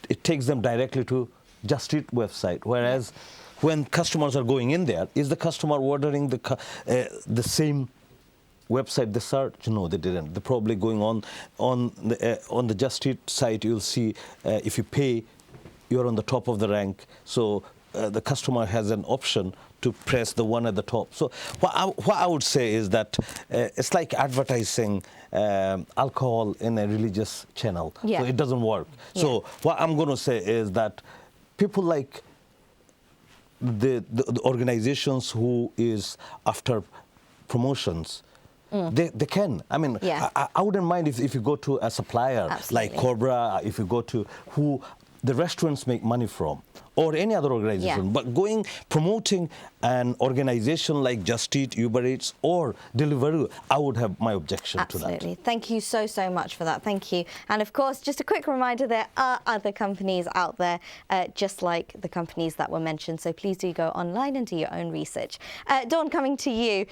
it takes them directly to Just Eat website. Whereas when customers are going in there, is the customer ordering the same website they search? No, they didn't. They're probably going on the Just Eat site. You'll see if you pay, you're on the top of the rank. So the customer has an option to press the one at the top. So what I would say is that it's like advertising alcohol in a religious channel. Yeah. So it doesn't work. Yeah. So what I'm going to say is that people like the organizations who is after promotions, they can. I mean, I wouldn't mind if you go to a supplier like Cobra, if you go to who the restaurants make money from, or any other organization. But promoting an organization like Just Eat, Uber Eats, or Deliveroo, I would have my objection to that. Absolutely. Thank you so much for that. Thank you. And of course, just a quick reminder, there are other companies out there just like the companies that were mentioned. So please do go online and do your own research. Dawn, coming to you.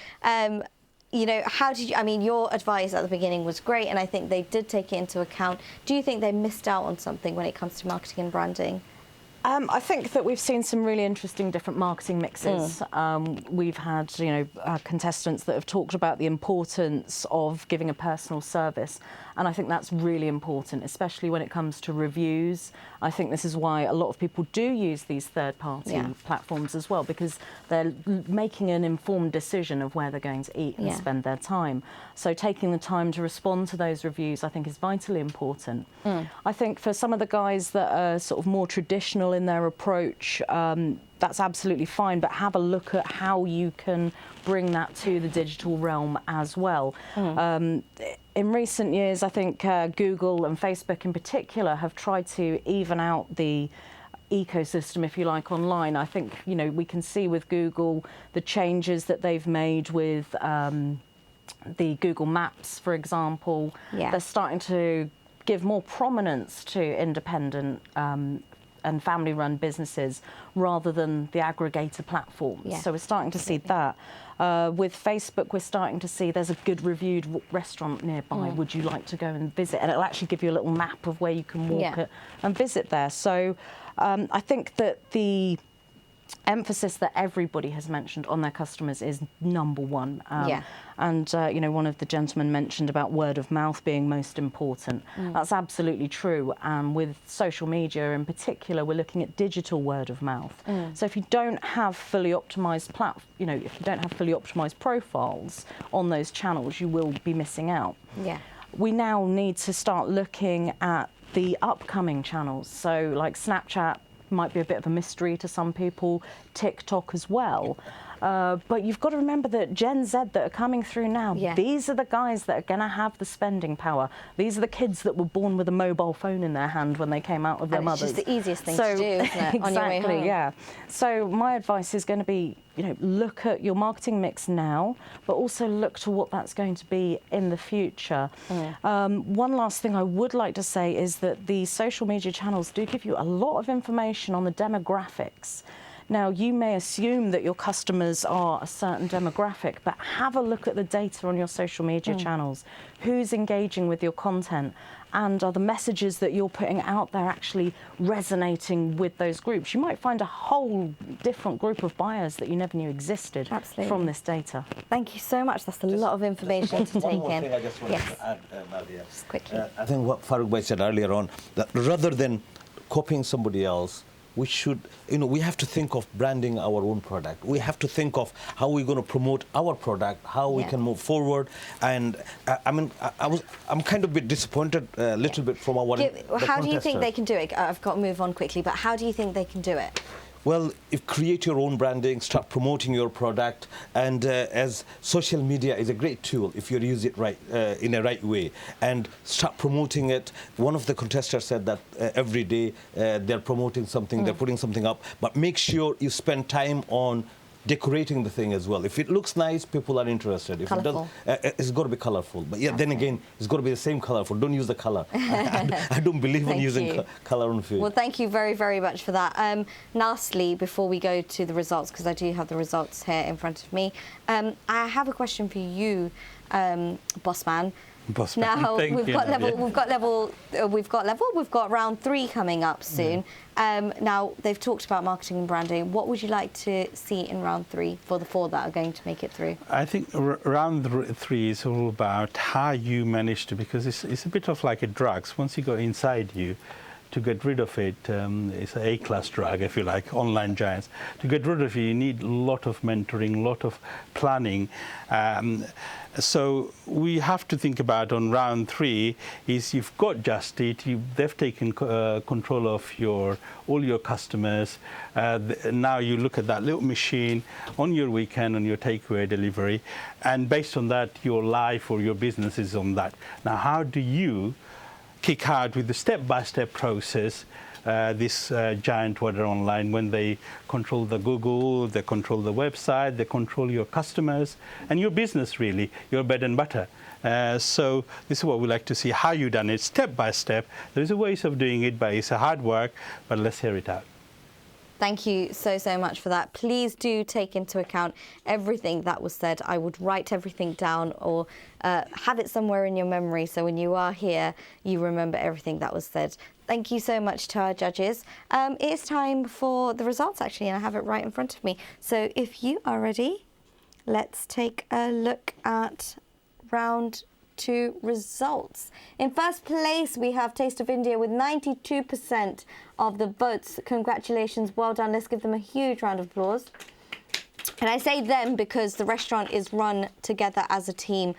You know, how did you, I mean, your advice at the beginning was great, and I think they did take it into account. Do you think they missed out on something when it comes to marketing and branding? I think that we've seen some really interesting different marketing mixes. We've had, you know, contestants that have talked about the importance of giving a personal service, and I think that's really important, especially when it comes to reviews. I think this is why a lot of people do use these third-party platforms as well, because they're making an informed decision of where they're going to eat and spend their time. So taking the time to respond to those reviews, I think, is vitally important. I think for some of the guys that are sort of more traditional in their approach, that's absolutely fine, but have a look at how you can bring that to the digital realm as well. In recent years, I think Google and Facebook in particular have tried to even out the ecosystem, if you like, online. I think, you know, we can see with Google the changes that they've made with the Google Maps, for example. They're starting to give more prominence to independent and family-run businesses rather than the aggregator platforms. So we're starting to see that. With Facebook, we're starting to see there's a good reviewed restaurant nearby. Would you like to go and visit? And it'll actually give you a little map of where you can walk and visit there. So I think that the emphasis that everybody has mentioned on their customers is number one. And, you know, one of the gentlemen mentioned about word of mouth being most important. That's absolutely true. And with social media in particular, we're looking at digital word of mouth. So if you don't have fully optimized if you don't have fully optimized profiles on those channels, you will be missing out. We now need to start looking at the upcoming channels. So like Snapchat might be a bit of a mystery to some people, TikTok as well. But you've got to remember that Gen Z that are coming through now, these are the guys that are going to have the spending power. These are the kids that were born with a mobile phone in their hand when they came out of their mothers. It's just the easiest thing to do, isn't it? Exactly, On your way home. yeah. So my advice is going to be, look at your marketing mix now, but also look to what that's going to be in the future. One last thing I would like to say is that the social media channels do give you a lot of information on the demographics. Now, you may assume that your customers are a certain demographic, but have a look at the data on your social media channels. Who's engaging with your content? And are the messages that you're putting out there actually resonating with those groups? You might find a whole different group of buyers that you never knew existed from this data. Thank you so much. That's a lot of information to take in. One more thing I just wanted to add, Nadia. Just quickly. I think what Farooq Bhai said earlier on, that rather than copying somebody else, we should, we have to think of branding our own product. We have to think of how we're going to promote our product, how we can move forward. And I'm kind of a bit disappointed a little bit from our. How do you think they can do it? I've got to move on quickly, but how do you think they can do it? Well, create your own branding, start promoting your product, and as social media is a great tool if you use it right in a right way, and start promoting it. One of the contestants said that every day they're promoting something, they're putting something up, but make sure you spend time on decorating the thing as well. If it looks nice, people are interested. If it doesn't, it's got to be colorful. But then again, it's got to be the same colorful. Don't use the color. I don't believe in using color on food. Well, thank you very, very much for that. Lastly, before we go to the results, because I do have the results here in front of me, I have a question for you, Bossman. Now we've got round 3 coming up soon. Now they've talked about marketing and branding. What would you like to see in round 3 for the 4 that are going to make it through? I think round 3 is all about how you manage to, because it's a bit of like a drugs. Once you go inside you, to get rid of it, it's an A-class drug, if you like, online giants. To get rid of it, you need a lot of mentoring, a lot of planning. So we have to think about on round 3 is you've got Just Eat, they've taken control of all your customers. Now you look at that little machine on your weekend, on your takeaway delivery, and based on that, your life or your business is on that. Now, how do you kick out with the step-by-step process this giant order online when they control the Google, they control the website, they control your customers and your business, really, your bread and butter. So this is what we like to see, how you done it step by step. There's a ways of doing it, but it's a hard work, but let's hear it out. Thank you so, so much for that. Please do take into account everything that was said. I would write everything down or have it somewhere in your memory so when you are here, you remember everything that was said. Thank you so much to our judges. It is time for the results, actually, and I have it right in front of me. So if you are ready, let's take a look at round 2 results. In first place, we have Taste of India with 92% of the votes. Congratulations, well done. Let's give them a huge round of applause. And I say them because the restaurant is run together as a team.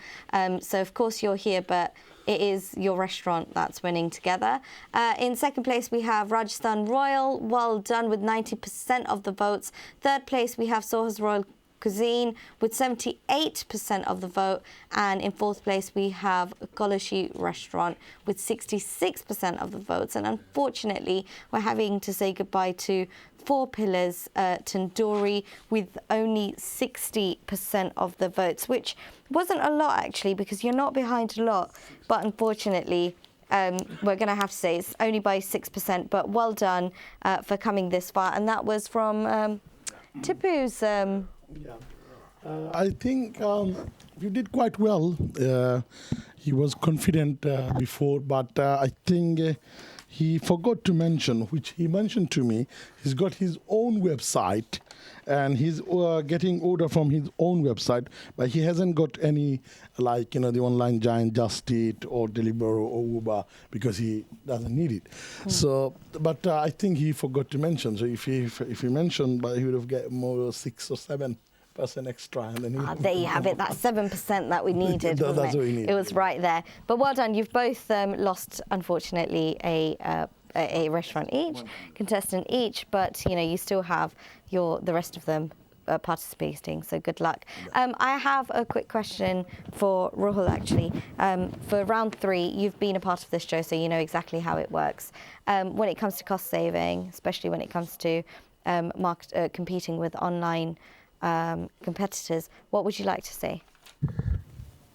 So of course you're here, but it is your restaurant that's winning together. In second place, we have Rajasthan Royal. Well done with 90% of the votes. Third place, we have Soha's Royal Cuisine with 78% of the vote, and in fourth place we have Kolashi Restaurant with 66% of the votes. And unfortunately, we're having to say goodbye to 4 Pillars Tandoori with only 60% of the votes, which wasn't a lot actually, because you're not behind a lot, but unfortunately we're going to have to say it's only by 6%. But well done for coming this far. And that was from Tipu's. I think you did quite well. He was confident before, but I think he forgot to mention, which he mentioned to me, he's got his own website and he's getting order from his own website, but he hasn't got any, like, the online giant Just Eat or Deliveroo or Uber, because he doesn't need it. So, but I think he forgot to mention. So if he mentioned, but he would have get more 6 or 7% extra. And then there you have it, that 7% that we needed. That's what we needed. It was right there. But well done. You've both lost, unfortunately, a restaurant each, contestant each, but you still have the rest of them participating. So good luck. I have a quick question for Ruhul, actually. For round 3, you've been a part of this show, so you know exactly how it works. When it comes to cost saving, especially when it comes to competing with online competitors, what would you like to say?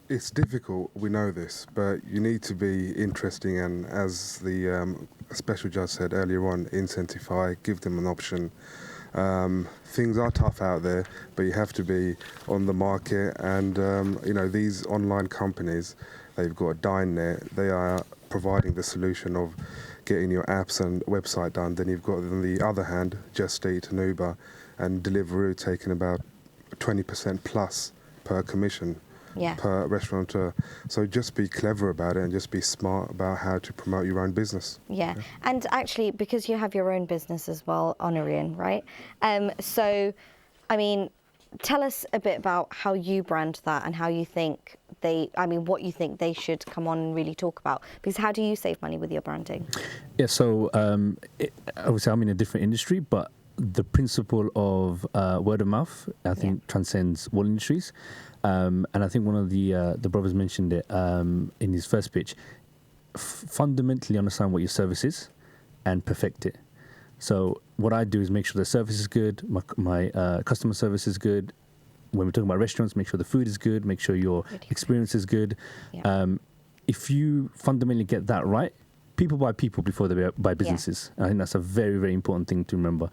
It's difficult, we know this, but you need to be interesting, and as the special judge said earlier on, incentivize, give them an option. Things are tough out there, but you have to be on the market, and you know, these online companies, they've got Dinenet, they are providing the solution of getting your apps and website done. Then you've got, on the other hand, Just Eat and Uber and Deliveroo taking about 20% plus per commission. Per restaurateur. So just be clever about it and just be smart about how to promote your own business. Yeah. And actually, because you have your own business as well, Honorian, right? So, I mean, tell us a bit about how you brand that and how you think what you think they should come on and really talk about. Because how do you save money with your branding? Yeah, so obviously I'm in a different industry, but the principle of word of mouth, I think, transcends all industries. And I think one of the brothers mentioned it in his first pitch. Fundamentally understand what your service is and perfect it. So what I do is make sure the service is good, my customer service is good. When we're talking about restaurants, make sure the food is good, make sure your experience is good. If you fundamentally get that right, people buy people before they buy businesses. I think that's a very, very important thing to remember.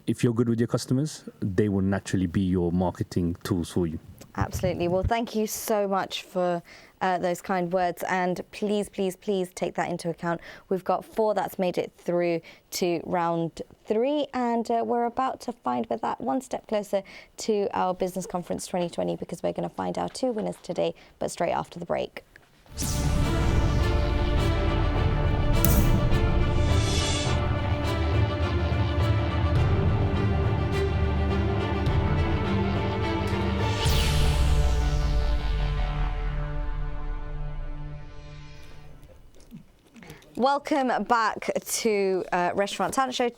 If you're good with your customers, they will naturally be your marketing tools for you. Absolutely. Well, thank you so much for those kind words, and please, please, please take that into account. We've got 4 that's made it through to round 3, and we're about to find we're that one step closer to our Business Conference 2020, because we're going to find our 2 winners today, but straight after the break. Welcome back to Restaurant Talent Show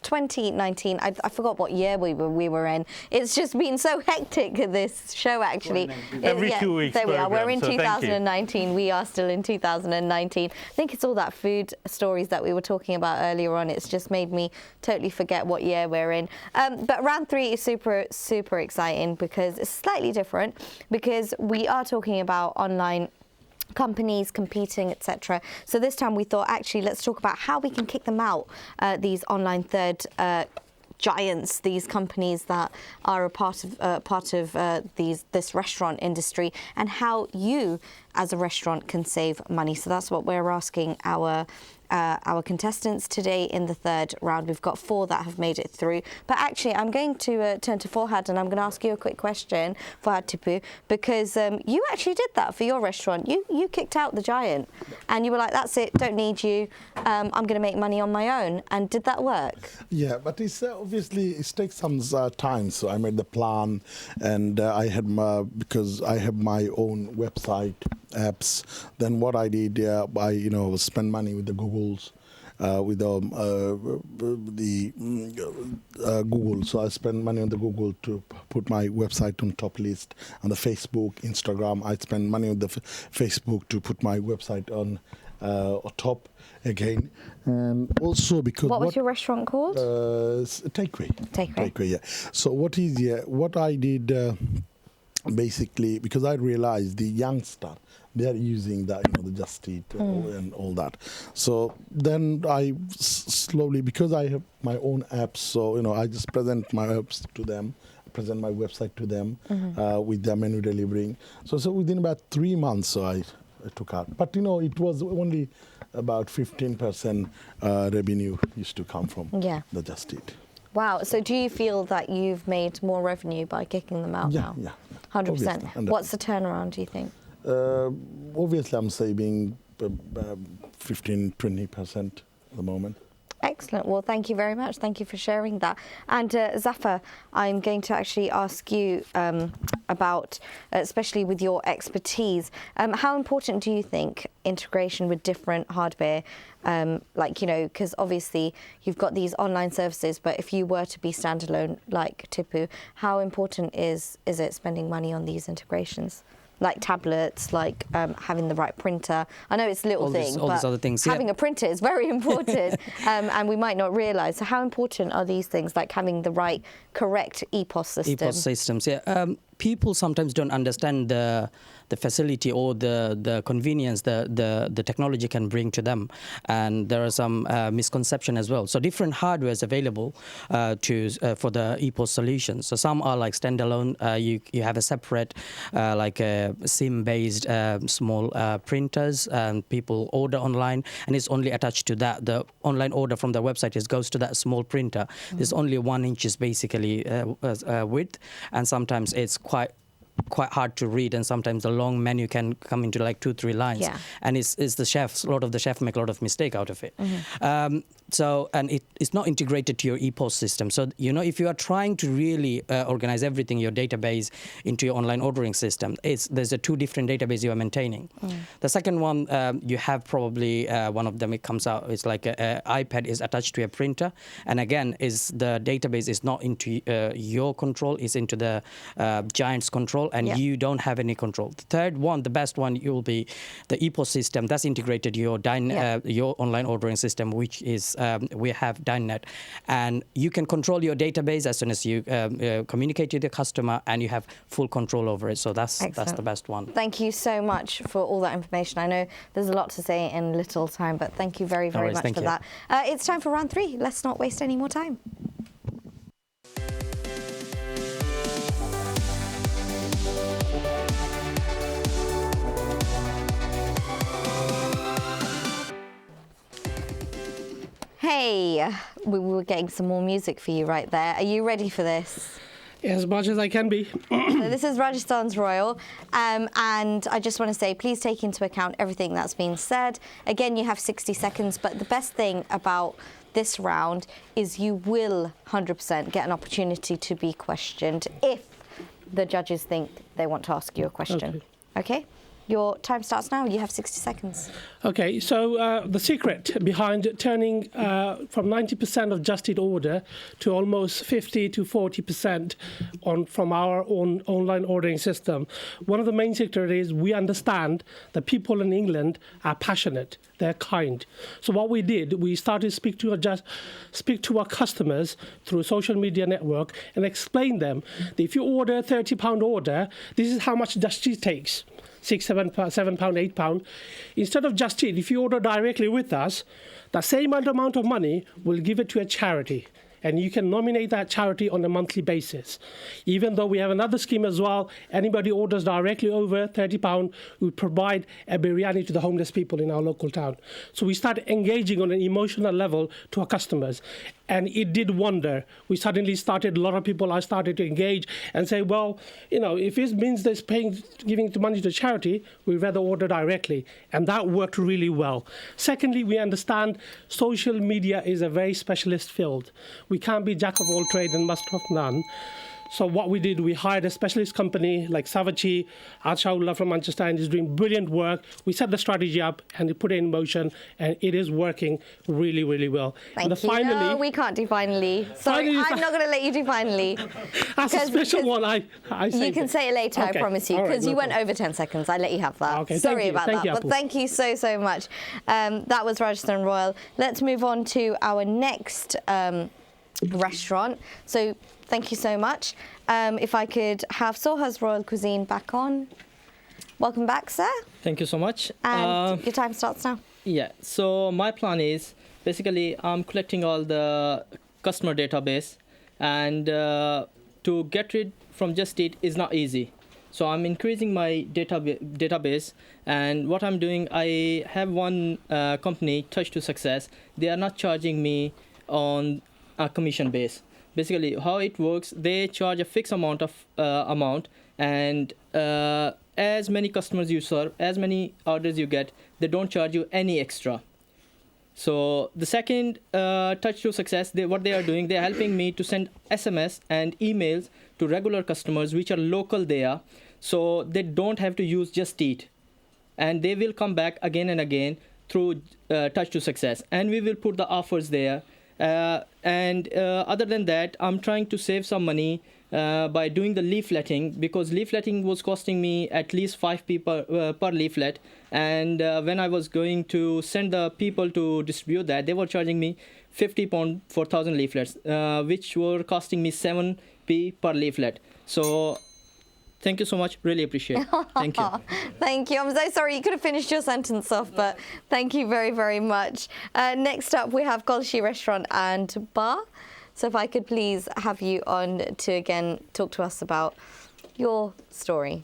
2019. I forgot what year we were in. It's just been so hectic, this show, actually. Every 2 weeks. There we are. We're in so 2019. We are still in 2019. I think it's all that food stories that we were talking about earlier on. It's just made me totally forget what year we're in. But round 3 is super, super exciting because it's slightly different, because we are talking about online companies competing, etc. So this time we thought, actually, let's talk about how we can kick them out, these online third giants, these companies that are a part of this restaurant industry, and how you as a restaurant can save money. So that's what we're asking our contestants today in the 3rd round. We've got 4 that have made it through. But actually, I'm going to turn to Forhad, and I'm going to ask you a quick question, Forhad Tipu, because you actually did that for your restaurant. You kicked out the giant, and you were like, that's it, don't need you. I'm going to make money on my own. And did that work? Yeah, but it's obviously it takes some time. So I made the plan, and I had because I have my own website, apps. Then what I did, I spend money with the Googles, with the Google. So I spend money on the Google to put my website on top list. On the Facebook, Instagram, I spend money on the Facebook to put my website on top again. And also because what was your restaurant called? Takeaway. Yeah. So what I did basically, because I realized the youngster, they are using that, the Just Eat and all that. So then I slowly, because I have my own apps, so I just present my apps to them, present my website to them with their menu delivering. So within about 3 months, so I took out. But it was only about 15% revenue used to come from the Just Eat. Wow. So do you feel that you've made more revenue by kicking them out now? Yeah. 100%. What's the turnaround, do you think? Obviously, I'm saving 15-20% at the moment. Excellent. Well, thank you very much. Thank you for sharing that. And Zafar, I'm going to actually ask you about, especially with your expertise, how important do you think integration with different hardware, because obviously you've got these online services, but if you were to be standalone like Tipu, how important is it spending money on these integrations? Like tablets, like having the right printer. I know it's a little thing, all but these other things, having a printer is very important, and we might not realise. So how important are these things, like having the right, correct EPOS system? EPOS systems, yeah. People sometimes don't understand the facility or the convenience the technology can bring to them, and there are some misconception as well. So different hardware is available for the EPOS solutions. So some are like standalone. You have a separate like SIM-based small printers, and people order online, and it's only attached to that. The online order from the website goes to that small printer. There's only 1 inch basically width, and sometimes it's quite hard to read, and sometimes the long menu can come into like 2-3 lines. Yeah. And it's the chefs, a lot of the chef make a lot of mistake out of it. And it's not integrated to your EPOS system. So, if you are trying to really organize everything, your database into your online ordering system, there's 2 different databases you are maintaining. The second one, you have probably one of them, it comes out, it's like an iPad is attached to a printer. And again, the database is not into your control, it's into the giant's control, and you don't have any control. The third one, the best one, will be the EPOS system that's integrated your online ordering system, which is we have DineNet, and you can control your database as soon as you communicate with the customer, and you have full control over it. So that's the best one. Thank you so much for all that information. I know there's a lot to say in little time, but thank you very, very much for that. It's time for round 3. Let's not waste any more time. Hey, we were getting some more music for you right there. Are you ready for this? As much as I can be. So this is Rajasthan's Royal, and I just want to say, please take into account everything that's been said. Again, you have 60 seconds, but the best thing about this round is you will 100% get an opportunity to be questioned if the judges think they want to ask you a question. Okay? Your time starts now. You have 60 seconds. Okay, so the secret behind turning from 90% of Just Eat order to almost 50 to 40% from our own online ordering system, one of the main secrets is we understand that people in England are passionate. They're kind. So what we did, we started to speak to our customers through social media network and explain them that if you order a £30 order, this is how much Just Eat takes. £6, £7, £8. Instead of Just Eat, if you order directly with us, the same amount of money, we'll give it to a charity. And you can nominate that charity on a monthly basis. Even though we have another scheme as well, anybody orders directly over £30, we provide a biryani to the homeless people in our local town. So we started engaging on an emotional level to our customers. And it did wonder. We suddenly started, a lot of people started to engage and say, well, if it means there's giving the money to charity, we'd rather order directly. And that worked really well. Secondly, we understand social media is a very specialist field. We can't be jack of all trades and master of none. So what we did, we hired a specialist company like Savachi, Adshaullah from Manchester, and is doing brilliant work. We set the strategy up and we put it in motion, and it is working really, really well. Thank you. Finally, no, we can't do finally. Sorry, I'm not going to let you do finally. That's a special one. I say you can say it later, okay. I promise you, because you went over 10 seconds. I let you have that. Okay, sorry about that. You, but thank you so, so much. That was Rajasthan Royal. Let's move on to our next restaurant. So thank you so much. If I could have Soha's Royal Cuisine back on. Welcome back, sir. Thank you so much. And your time starts now. Yeah, so my plan is, basically, I'm collecting all the customer database, and to get rid from Just Eat is not easy. So I'm increasing my database, and what I'm doing, I have one company, Touch to Success. They are not charging me on a commission base. Basically, how it works, they charge a fixed amount, and as many customers you serve, as many orders you get, they don't charge you any extra. So the second touch to success, what they are doing, they're helping me to send SMS and emails to regular customers which are local there, so they don't have to use Just Eat, and they will come back again and again through touch to success, and we will put the offers there. Other than that, I'm trying to save some money by doing the leafleting, because leafleting was costing me at least 5p per leaflet, and when I was going to send the people to distribute that, they were charging me £50 for 1,000 leaflets, which were costing me 7p per leaflet. So thank you so much. Really appreciate it. Thank you. Thank you. I'm so sorry. You could have finished your sentence off, but thank you very, very much. Next up, we have Golshi Restaurant and Bar. So if I could please have you on to again talk to us about your story.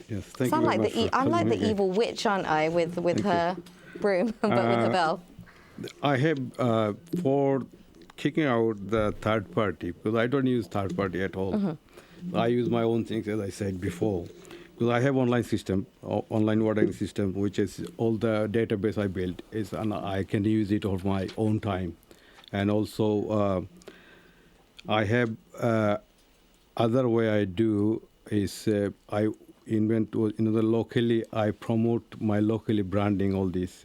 Yes, thank So you very much. I'm like the evil witch, aren't I, with her broom, but with the bell. I have for kicking out the third party, because I don't use third party at all. Mm-hmm. I use my own things, as I said before. Because I have online system, online ordering system, which is all the database I built is, and I can use it on my own time. And also, I have other way I do is I invent, locally, I promote my locally branding all this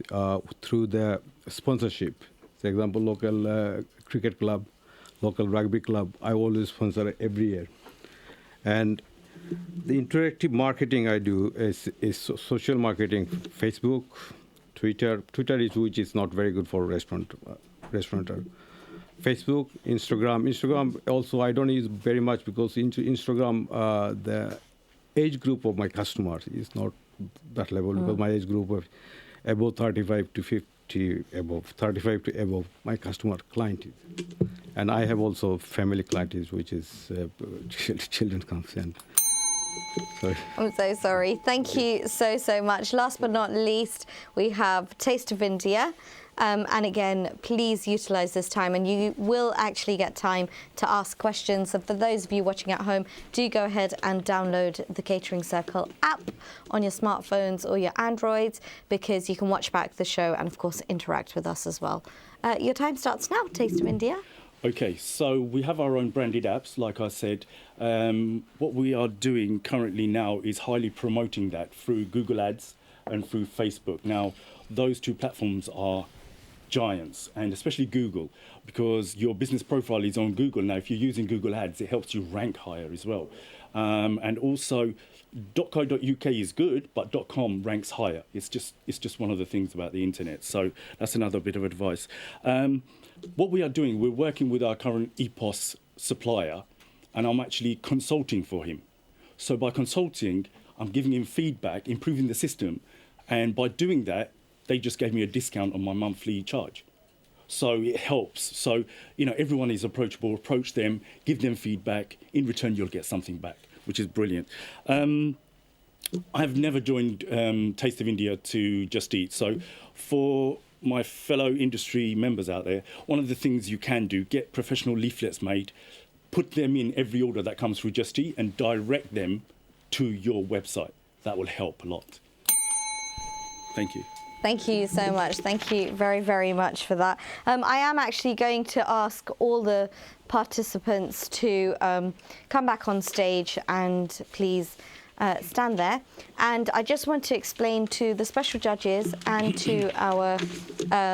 through the sponsorship. For example, local cricket club, local rugby club, I always sponsor every year. And the interactive marketing I do is social marketing, Facebook, Twitter. Twitter is which is not very good for restaurateur. Facebook, Instagram. Instagram also I don't use very much because into Instagram the age group of my customers is not that level because my age group of above 35 to 50 above, 35 to above my customer client is. And I have also family clients which is children comes in. Sorry. I'm so sorry. Thank you so much. Last but not least, we have Taste of India. And again, please utilise this time, and you will actually get time to ask questions. So for those of you watching at home, do go ahead and download the Catering Circle app on your smartphones or your Androids, because you can watch back the show and, of course, interact with us as well. Your time starts now, Taste of India. Okay, so we have our own branded apps, like I said. What we are doing currently now is highly promoting that through Google Ads and through Facebook. Now, those two platforms are giants, and especially Google, because your business profile is on Google. Now, if you're using Google Ads, it helps you rank higher as well. And also, .co.uk is good, but .com ranks higher. It's just one of the things about the internet. So that's another bit of advice. What we are doing, we're working with our current EPOS supplier, and I'm actually consulting for him. So by consulting, I'm giving him feedback, improving the system, and by doing that, they just gave me a discount on my monthly charge. So it helps. So, everyone is approachable. Approach them, give them feedback. In return, you'll get something back, which is brilliant. I've never joined Taste of India to Just Eat. So for my fellow industry members out there, one of the things you can do, get professional leaflets made, put them in every order that comes through Just Eat and direct them to your website. That will help a lot. Thank you. Thank you so much. Thank you very, very much for that. I am actually going to ask all the participants to come back on stage and please stand there. And I just want to explain to the special judges and to our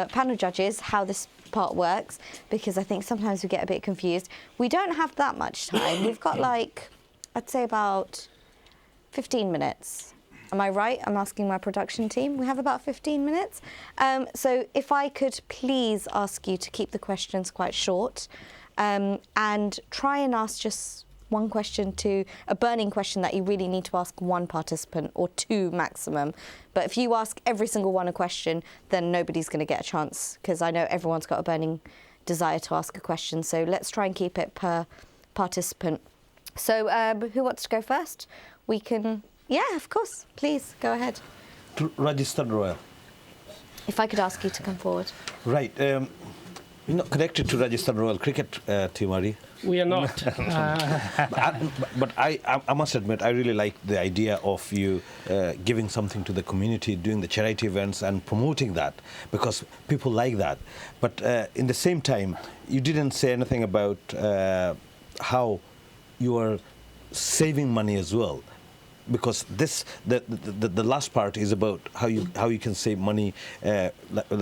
panel judges how this part works, because I think sometimes we get a bit confused. We don't have that much time. We've got I'd say about 15 minutes. Am I right? I'm asking my production team. We have about 15 minutes. So if I could please ask you to keep the questions quite short and try and ask just one question, to a burning question that you really need to ask one participant or two maximum. But if you ask every single one a question, then nobody's going to get a chance, because I know everyone's got a burning desire to ask a question. So let's try and keep it per participant. So who wants to go first? We can... Yeah, of course. Please, go ahead. Registered Royal. If I could ask you to come forward. Right. You're not connected to Rajasthan Royal Cricket team, are you? We are not. But I must admit, I really like the idea of you giving something to the community, doing the charity events and promoting that, because people like that. But in the same time, you didn't say anything about how you are saving money as well. Because the last part is about how you can save money,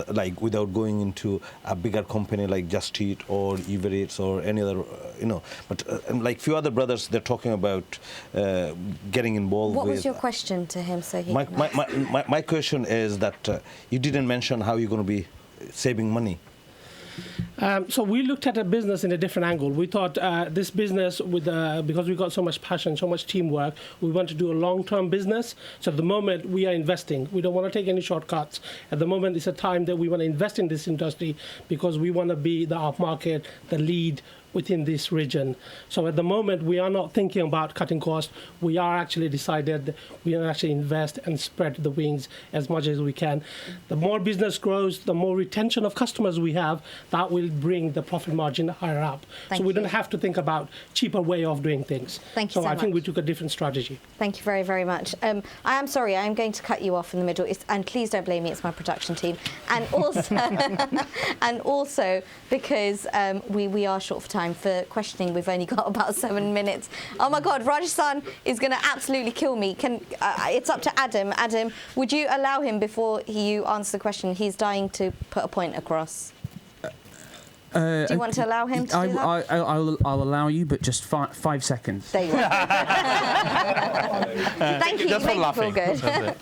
like without going into a bigger company like Just Eat or Uber Eats or any other, But like few other brothers, they're talking about getting involved. What was your question to him? So he. My question is that you didn't mention how you're going to be saving money. So we looked at a business in a different angle. We thought this business, because we got so much passion, so much teamwork, we want to do a long-term business. So at the moment, we are investing. We don't want to take any shortcuts. At the moment, it's a time that we want to invest in this industry because we want to be the upmarket, the lead within this region. So at the moment, we are not thinking about cutting costs. We are actually decided we are actually invest and spread the wings as much as we can. The more business grows, the more retention of customers we have, that will bring the profit margin higher up. So we don't have to think about cheaper way of doing things. Thank you so I think much. we took a different strategy. Thank you very, very much. I am sorry, I am going to cut you off in the middle. And please don't blame me, it's my production team. And also, and also because we are short for time for questioning. We've only got about 7 minutes. Oh my God, Rajasthan is going to absolutely kill me. It's up to Adam. Adam, would you allow him before you answer the question? He's dying to put a point across. Do you want to allow him to do that? I'll allow you, but just 5 seconds. There you go. Thank you. Just You for make me feel laughing. good.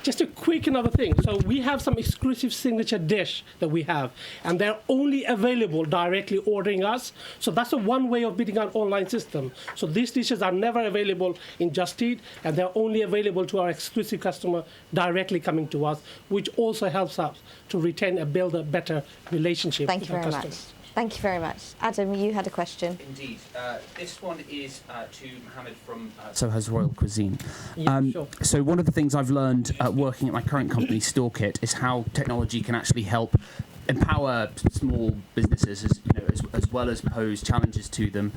Just a quick another thing. So we have some exclusive signature dish that we have, and they're only available directly ordering us. So that's one way of beating our online system. So these dishes are never available in Just Eat, and they're only available to our exclusive customer directly coming to us, which also helps us to retain and build a better relationship Thank with you our very customers. much. Thank you very much. Adam, you had a question. Indeed. This one is to Mohammed from Soha's Royal Cuisine. Sure. So one of the things I've learned working at my current company, StoreKit, is how technology can actually help empower small businesses as well as pose challenges to them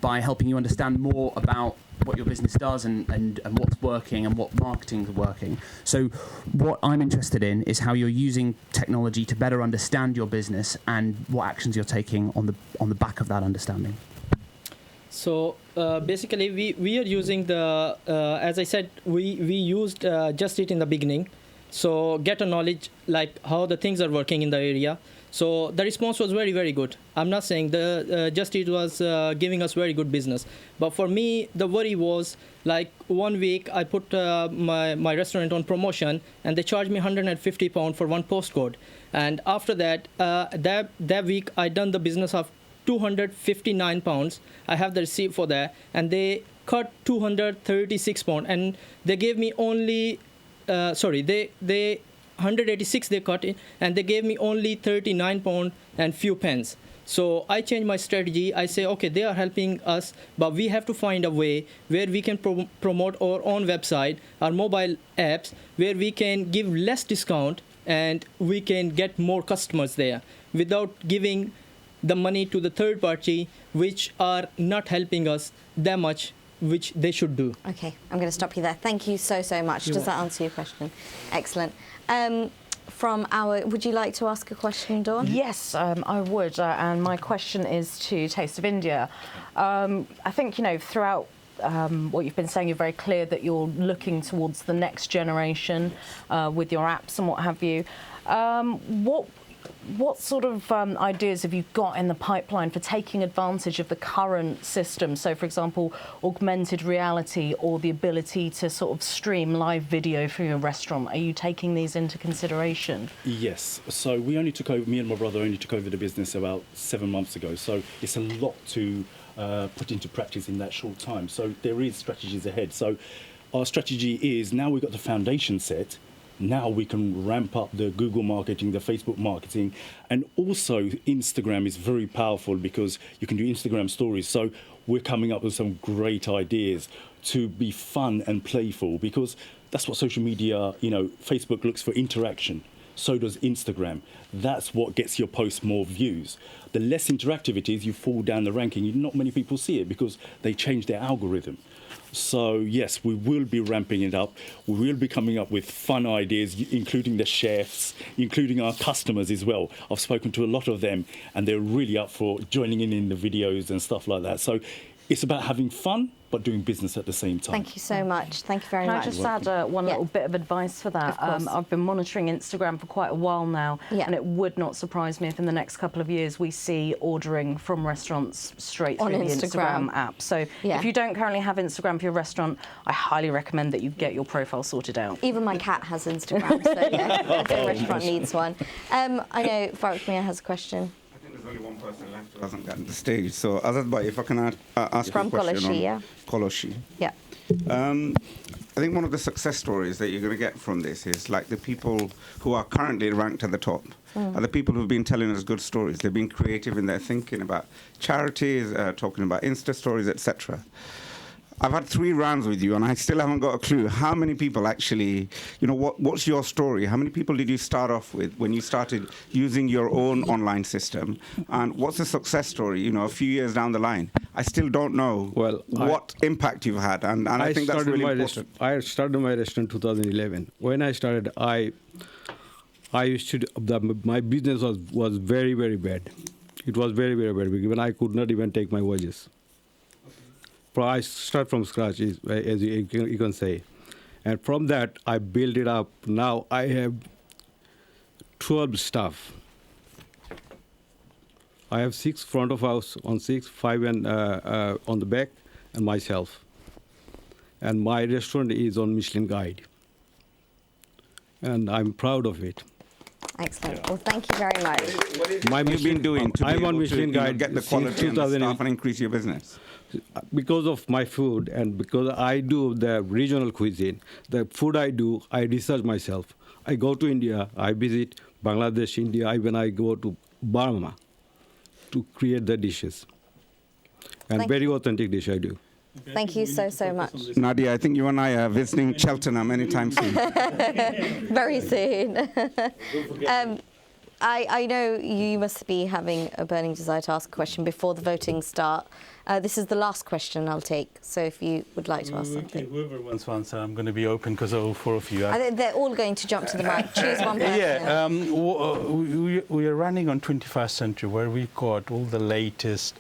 by helping you understand more about what your business does and what's working and what marketing is working. So what I'm interested in is how you're using technology to better understand your business and what actions you're taking on the back of that understanding. So basically we are using as I said, we used Just Eat in the beginning. So get a knowledge like how the things are working in the area. So the response was very, very good. I'm not saying the Just Eat was giving us very good business. But for me, the worry was like 1 week I put my restaurant on promotion and they charged me £150 for one postcode. And after that, that week I done the business of £259. I have the receipt for that. And they cut £236 and they gave me only, they 186 they cut in, and they gave me only £39 and few pence. So I changed my strategy. I say, okay, they are helping us, but we have to find a way where we can promote our own website, our mobile apps, where we can give less discount and we can get more customers there without giving the money to the third party, which are not helping us that much, which they should do. Okay, I'm going to stop you there. Thank you so, so much. Does that answer your question? Excellent. Would you like to ask a question, Dawn? Yes, I would. And my question is to Taste of India. I think, throughout what you've been saying, you're very clear that you're looking towards the next generation with your apps and what have you. What sort of ideas have you got in the pipeline for taking advantage of the current system? So, for example, augmented reality or the ability to sort of stream live video for your restaurant. Are you taking these into consideration? Yes. So me and my brother only took over the business about 7 months ago. So it's a lot to put into practice in that short time. So there is strategies ahead. So our strategy is now we've got the foundation set. Now we can ramp up the Google marketing, the Facebook marketing, and also Instagram is very powerful because you can do Instagram stories. So we're coming up with some great ideas to be fun and playful because that's what social media, Facebook looks for interaction. So does Instagram. That's what gets your post more views. The less interactive it is, you fall down the ranking. Not many people see it because they change their algorithm. So yes, we will be ramping it up. We will be coming up with fun ideas, including the chefs, including our customers as well. I've spoken to a lot of them, and they're really up for joining in the videos and stuff like that. So it's about having fun, but doing business at the same time. Thank you so much. Thank you very Can much. I just add one little bit of advice for that? Of course. I've been monitoring Instagram for quite a while now, and it would not surprise me if in the next couple of years we see ordering from restaurants straight On through the Instagram. Instagram app. So if you don't currently have Instagram for your restaurant, I highly recommend that you get your profile sorted out. Even my cat has Instagram, so yeah, every restaurant needs one. I know Farooq Mia has a question. There's only one person left who hasn't gotten the stage. So, Azad Bhai, if I can ask From you a question Koloshi, on Koloshi. Yeah. I think one of the success stories that you're going to get from this is like the people who are currently ranked at the top are the people who've been telling us good stories. They've been creative in their thinking about charities, talking about Insta stories, etc. I've had 3 rounds with you, and I still haven't got a clue how many people actually, what's your story? How many people did you start off with when you started using your own online system? And what's the success story, a few years down the line? I still don't know what impact you've had, and I think that's really important. I started my restaurant in 2011. When I started, I used to, my business was very, very bad. It was very, very bad, because I could not even take my wages. I start from scratch, as you can say. And from that, I built it up. Now I have 12 staff. I have 6 front of house on 6, 5 and on the back, and myself. And my restaurant is on Michelin Guide. And I'm proud of it. Excellent. Well, thank you very much. What have you been doing to I'm on Michelin Guide get the quality and the staff and increase your business? Because of my food and because I do the regional cuisine, the food I do, I research myself. I go to India, I visit Bangladesh, India, even I go to Burma to create the dishes. And very authentic dish I do. Thank you so much. Nadia, I think you and I are visiting Cheltenham anytime soon. Very soon. I know you must be having a burning desire to ask a question before the voting start. This is the last question I'll take, so if you would like to ask something. Whoever wants to answer, I'm going to be open because all 4 of you. They're all going to jump to the mic. Choose one person. Yeah, we are running on 21st century where we've got all the latest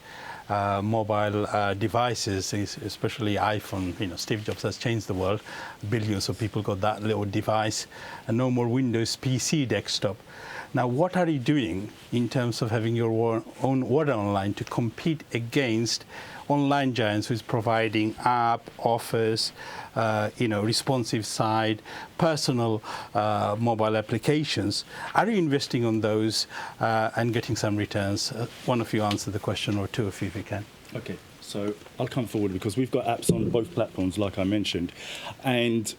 mobile devices, especially iPhone. Steve Jobs has changed the world. Billions of people got that little device, and no more Windows PC desktop. Now, what are you doing in terms of having your own order online to compete against online giants who's providing app, offers, responsive side, personal mobile applications? Are you investing on those and getting some returns? One of you answer the question, or 2 of you if you can. Okay, so I'll come forward because we've got apps on both platforms, like I mentioned. And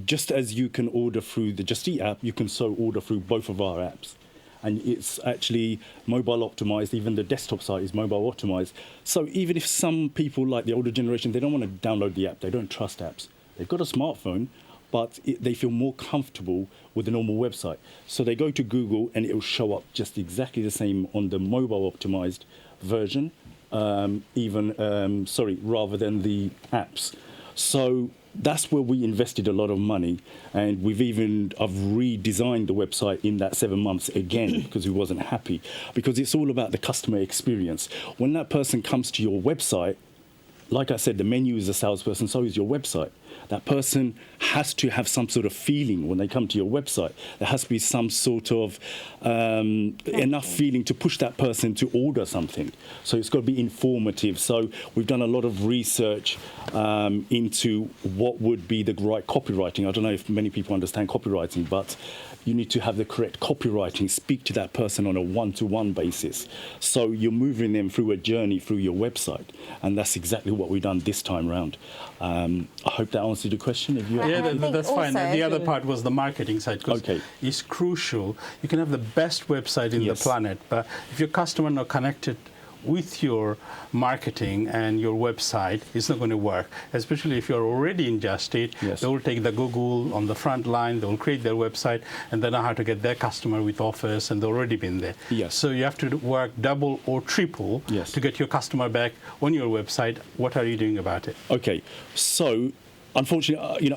just as you can order through the Just Eat app, you can so order through both of our apps. And it's actually mobile optimized. Even the desktop site is mobile optimized. So even if some people, like the older generation, they don't want to download the app, they don't trust apps. They've got a smartphone, but they feel more comfortable with the normal website. So they go to Google and it will show up just exactly the same on the mobile optimized version, rather than the apps. So that's where we invested a lot of money, and I've redesigned the website in that 7 months again because we wasn't happy, because it's all about the customer experience. When that person comes to your website, like I said, the menu is a salesperson, so is your website. That person has to have some sort of feeling when they come to your website. There has to be some sort of enough feeling to push that person to order something. So it's got to be informative. So we've done a lot of research into what would be the right copywriting. I don't know if many people understand copywriting, but you need to have the correct copywriting, speak to that person on a one-to-one basis. So you're moving them through a journey through your website, and that's exactly what we've done this time round. I hope that answered your question. That's fine. The other part was the marketing side, because it's crucial. You can have the best website in the planet, but if your customer not connected with your marketing and your website, it's not going to work. Especially if you're already in Just Eat, they will take the Google on the front line, they will create their website, and they know how to get their customer with offers, and they've already been there. Yes. So you have to work double or triple to get your customer back on your website. What are you doing about it? Okay, so unfortunately,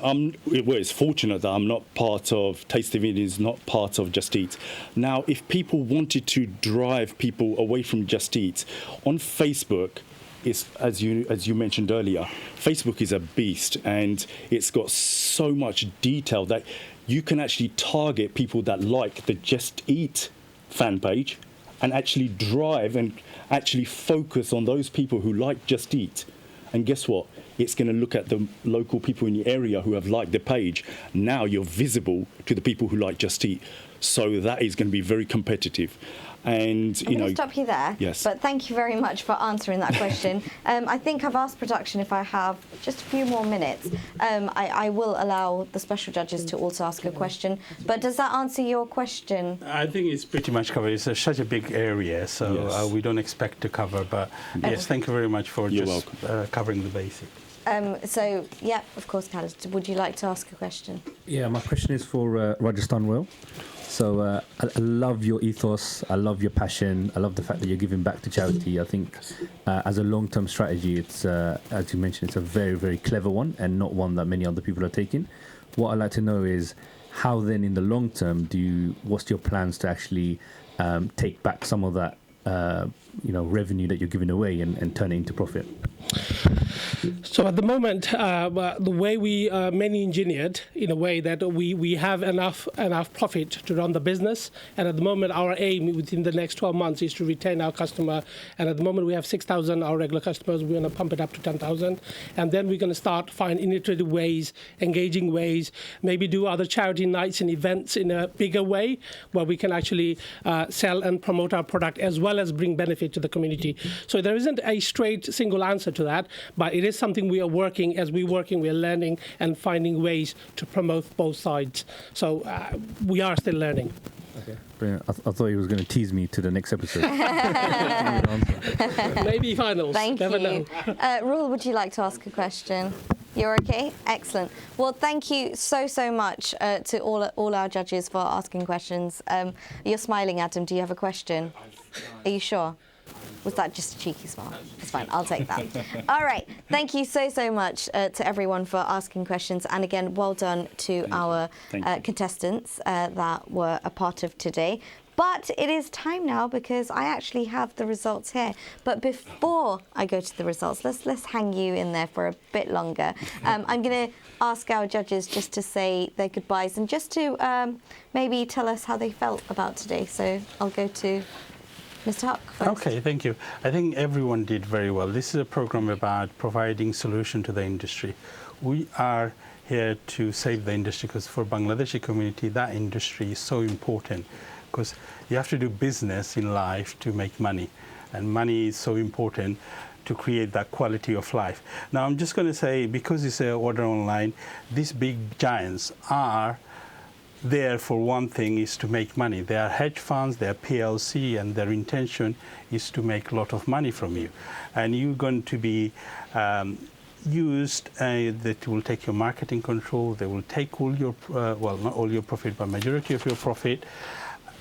it's fortunate that I'm not part of Taste of Indians, not part of Just Eat. Now, if people wanted to drive people away from Just Eat, on Facebook, it's, as you mentioned earlier, Facebook is a beast, and it's got so much detail that you can actually target people that like the Just Eat fan page and actually drive and actually focus on those people who like Just Eat. And guess what? It's going to look at the local people in the area who have liked the page. Now you're visible to the people who like Just Eat. So that is going to be very competitive. And I'm going to stop you there. Yes. But thank you very much for answering that question. I think I've asked production if I have just a few more minutes. I will allow the special judges to also ask a question. But does that answer your question? I think it's pretty much covered. It's such a big area, so we don't expect to cover. But yes, thank you very much for covering the basics. So, yeah, of course, Khaled, would you like to ask a question? Yeah, my question is for Rajasthan Royal. So I love your ethos, I love your passion, I love the fact that you're giving back to charity. I think as a long-term strategy, it's, as you mentioned, it's a very, very clever one and not one that many other people are taking. What I'd like to know is how then in the long term what's your plans to actually take back some of that revenue that you're giving away and turn it into profit? So at the moment, the way we many engineered in a way that we have enough profit to run the business, and at the moment our aim within the next 12 months is to retain our customer. And at the moment we have 6,000 our regular customers. We're going to pump it up to 10,000, and then we're going to start find innovative ways, engaging ways, maybe do other charity nights and events in a bigger way where we can actually sell and promote our product as well as bring benefit to the community. So there isn't a straight single answer to that, but it is something we are working. As we're working, we're learning and finding ways to promote both sides. So we are still learning. Okay. Brilliant. I thought he was going to tease me to the next episode. Maybe finals. Thank Never you. know. Rule, would you like to ask a question? You're okay? Excellent. Well, thank you so much to all our judges for asking questions. You're smiling, Adam. Do you have a question? Are you sure? Was that just a cheeky smile? It's fine, I'll take that. All right, thank you so much to everyone for asking questions. And again, well done to our contestants that were a part of today. But it is time now because I actually have the results here. But before I go to the results, let's hang you in there for a bit longer. I'm going to ask our judges just to say their goodbyes and just to maybe tell us how they felt about today. So I'll go to Mr. Huck first. Okay, thank you. I think everyone did very well. This is a program about providing solution to the industry. We are here to save the industry because for Bangladeshi community, that industry is so important because you have to do business in life to make money, and money is so important to create that quality of life. Now, I'm just going to say, because it's an order online, these big giants are there for one thing is to make money. They are hedge funds, they are PLC, and their intention is to make a lot of money from you. And you're going to be used, that will take your marketing control, they will take all your, well, not all your profit, but majority of your profit.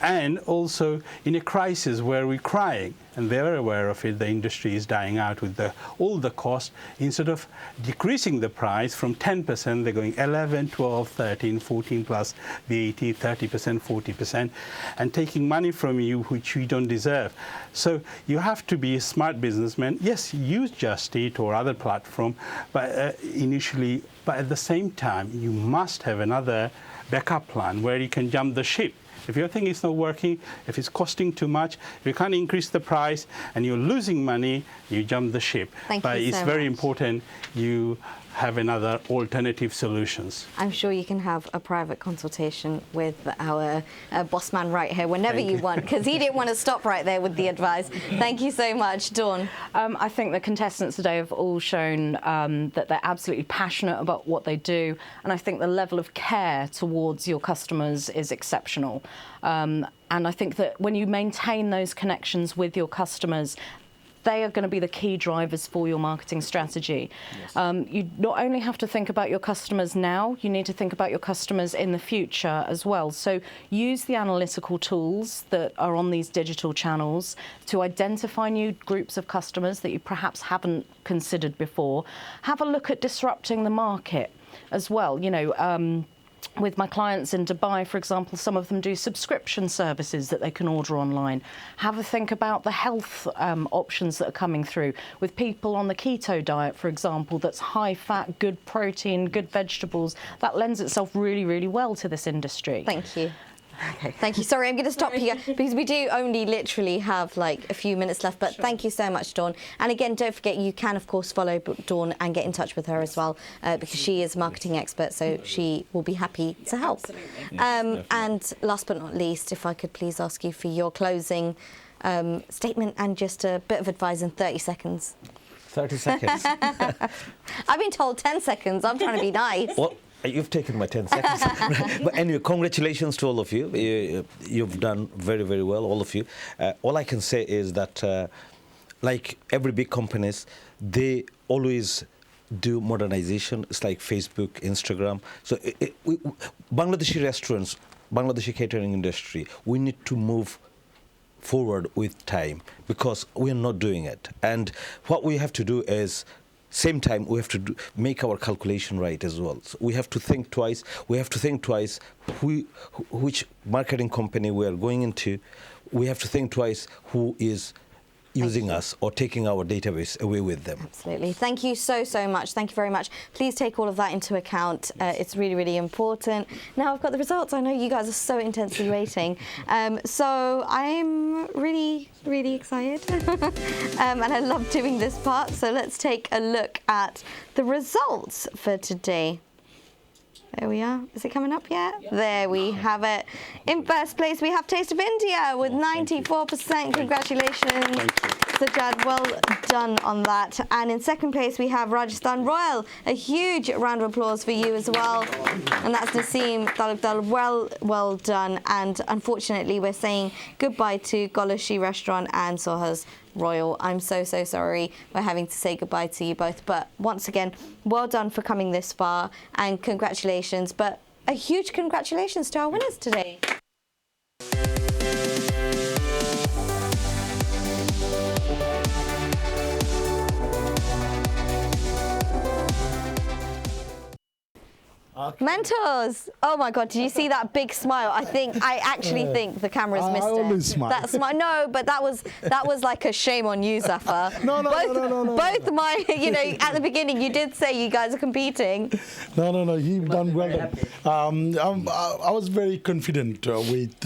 And also in a crisis where we're crying, and they're aware of it, the industry is dying out with all the cost. Instead of decreasing the price from 10%, they're going 11, 12, 13, 14 plus VAT, 30%, 40%, and taking money from you which you don't deserve. So you have to be a smart businessman. Yes, use Just Eat or other platform, but initially, but at the same time, you must have another backup plan where you can jump the ship. If your thing is not working, if it's costing too much, if you can't increase the price and you're losing money, you jump the ship. But it's very important you have another alternative solutions. I'm sure you can have a private consultation with our boss man right here whenever you want, because he didn't want to stop right there with the advice. Thank you so much, Dawn. I think the contestants today have all shown that they're absolutely passionate about what they do, and I think the level of care towards your customers is exceptional. And I think that when you maintain those connections with your customers, they are going to be the key drivers for your marketing strategy. You not only have to think about your customers now, you need to think about your customers in the future as well. So use the analytical tools that are on these digital channels to identify new groups of customers that you perhaps haven't considered before. Have a look at disrupting the market as well. You know, with my clients in Dubai, for example, some of them do subscription services that they can order online. Have a think about the health options that are coming through. With people on the keto diet, for example, that's high fat, good protein, good vegetables, that lends itself really, really well to this industry. Thank you. Okay. Thank you. Sorry, I'm going to stop you because we do only literally have like a few minutes left. But thank you so much, Dawn. And again, don't forget, you can of course follow Dawn and get in touch with her as well because she is a marketing expert, so she will be happy to help. And last but not least, if I could please ask you for your closing statement and just a bit of advice in 30 seconds. 30 seconds. I've been told 10 seconds. I'm trying to be nice. Well, you've taken my 10 seconds. But anyway, congratulations to all of you. You've done very, very well, all of you. All I can say is that, like every big companies, they always do modernization. It's like Facebook, Instagram. So Bangladeshi restaurants, Bangladeshi catering industry, we need to move forward with time because we are not doing it. And what we have to do is, same time, we have to make our calculation right as well. So we have to think twice. We have to think twice which marketing company we are going into. We have to think twice who is using us or taking our database away with them. Absolutely. Thank you so, so much. Thank you very much. Please take all of that into account. It's really, really important. Now I've got the results. I know you guys are so intensely waiting. So I'm really, really excited. And I love doing this part. So let's take a look at the results for today. There we are. Is it coming up yet? Yeah. There we have it. In first place, we have Taste of India with 94%. Congratulations, Sajjad. Well done on that. And in second place, we have Rajasthan Royal. A huge round of applause for you as well. And that's Naseem Talukdar. Well done. And unfortunately, we're saying goodbye to Golashi Restaurant and Sohas Royal. I'm so, so sorry we're having to say goodbye to you both. But once again, well done for coming this far and congratulations. But a huge congratulations to our winners today. Mentors! Oh my God! Did you see that big smile? I actually think the cameras missed it. I always smile. That smile. No, but that was like a shame on you, Zafar. No. Both my, at the beginning you did say you guys are competing. No. You've done well. I was very confident with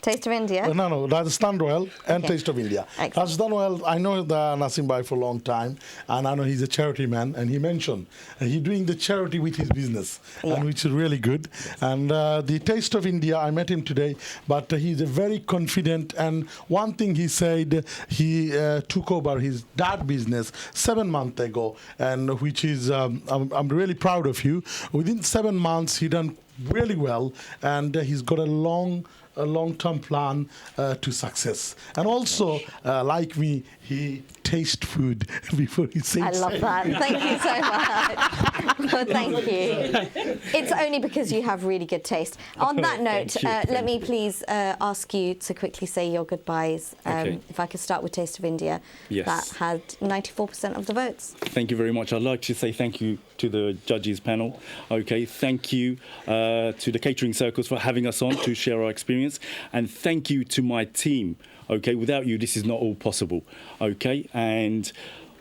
Taste of India? No, Rajasthan Royal and Taste of India. Excellent. Rajasthan Royal, I know Naseem Bhai for a long time, and I know he's a charity man, and he mentioned he's doing the charity with his business, and which is really good. And the Taste of India, I met him today, but he's a very confident, and one thing he said, he took over his dad business 7 months ago, and which is, I'm really proud of you. Within 7 months, he done really well, and he's got a long-term plan to success. And also, like me, he tastes food before he says I love that. Thank you so much. Well, thank you. It's only because you have really good taste. On that note, let me please ask you to quickly say your goodbyes. If I could start with Taste of India. Yes. That had 94% of the votes. Thank you very much. I'd like to say thank you to the judges panel. Thank you to the Catering Circles for having us on to share our experience. And thank you to my team. Without you, this is not all possible. And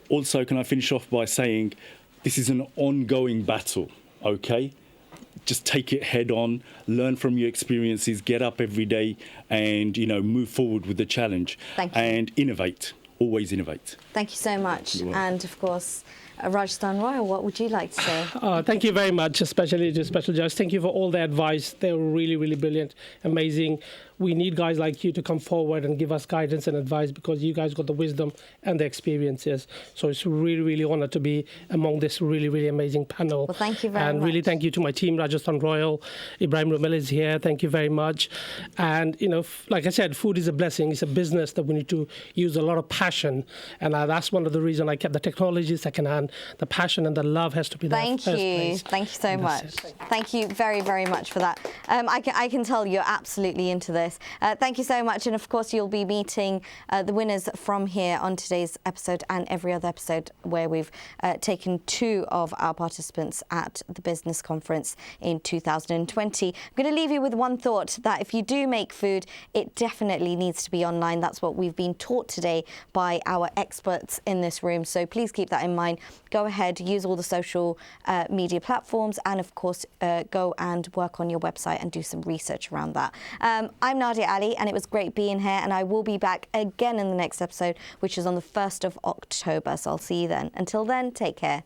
also, can I finish off by saying this is an ongoing battle. Just take it head on, learn from your experiences, get up every day, and move forward with the challenge. Thank you. And innovate. Always innovate. Thank you so much. And of course, Rajasthan Royal, what would you like to say? Thank you very much, especially to Special Judge. Thank you for all the advice. They were really, really brilliant, amazing. We need guys like you to come forward and give us guidance and advice because you guys got the wisdom and the experiences. So it's really, really honored to be among this really, really amazing panel. Well, thank you very much. And really thank you to my team, Rajasthan Royal. Ibrahim Rumel is here. Thank you very much. And, you know, like I said, food is a blessing. It's a business that we need to use a lot of passion. And that's one of the reasons I kept the technology secondhand. The passion and the love has to be there. Thank you. Thank you so much. Thank you very, very much for that. I can tell you're absolutely into this. Thank you so much. And of course, you'll be meeting the winners from here on today's episode and every other episode where we've taken 2 of our participants at the business conference in 2020. I'm going to leave you with one thought, that if you do make food, it definitely needs to be online. That's what we've been taught today by our experts in this room. So please keep that in mind. Go ahead, use all the social media platforms, and of course, go and work on your website and do some research around that. I'm Nadia Ali, and it was great being here, and I will be back again in the next episode, which is on the 1st of October. So I'll see you then. Until then, take care.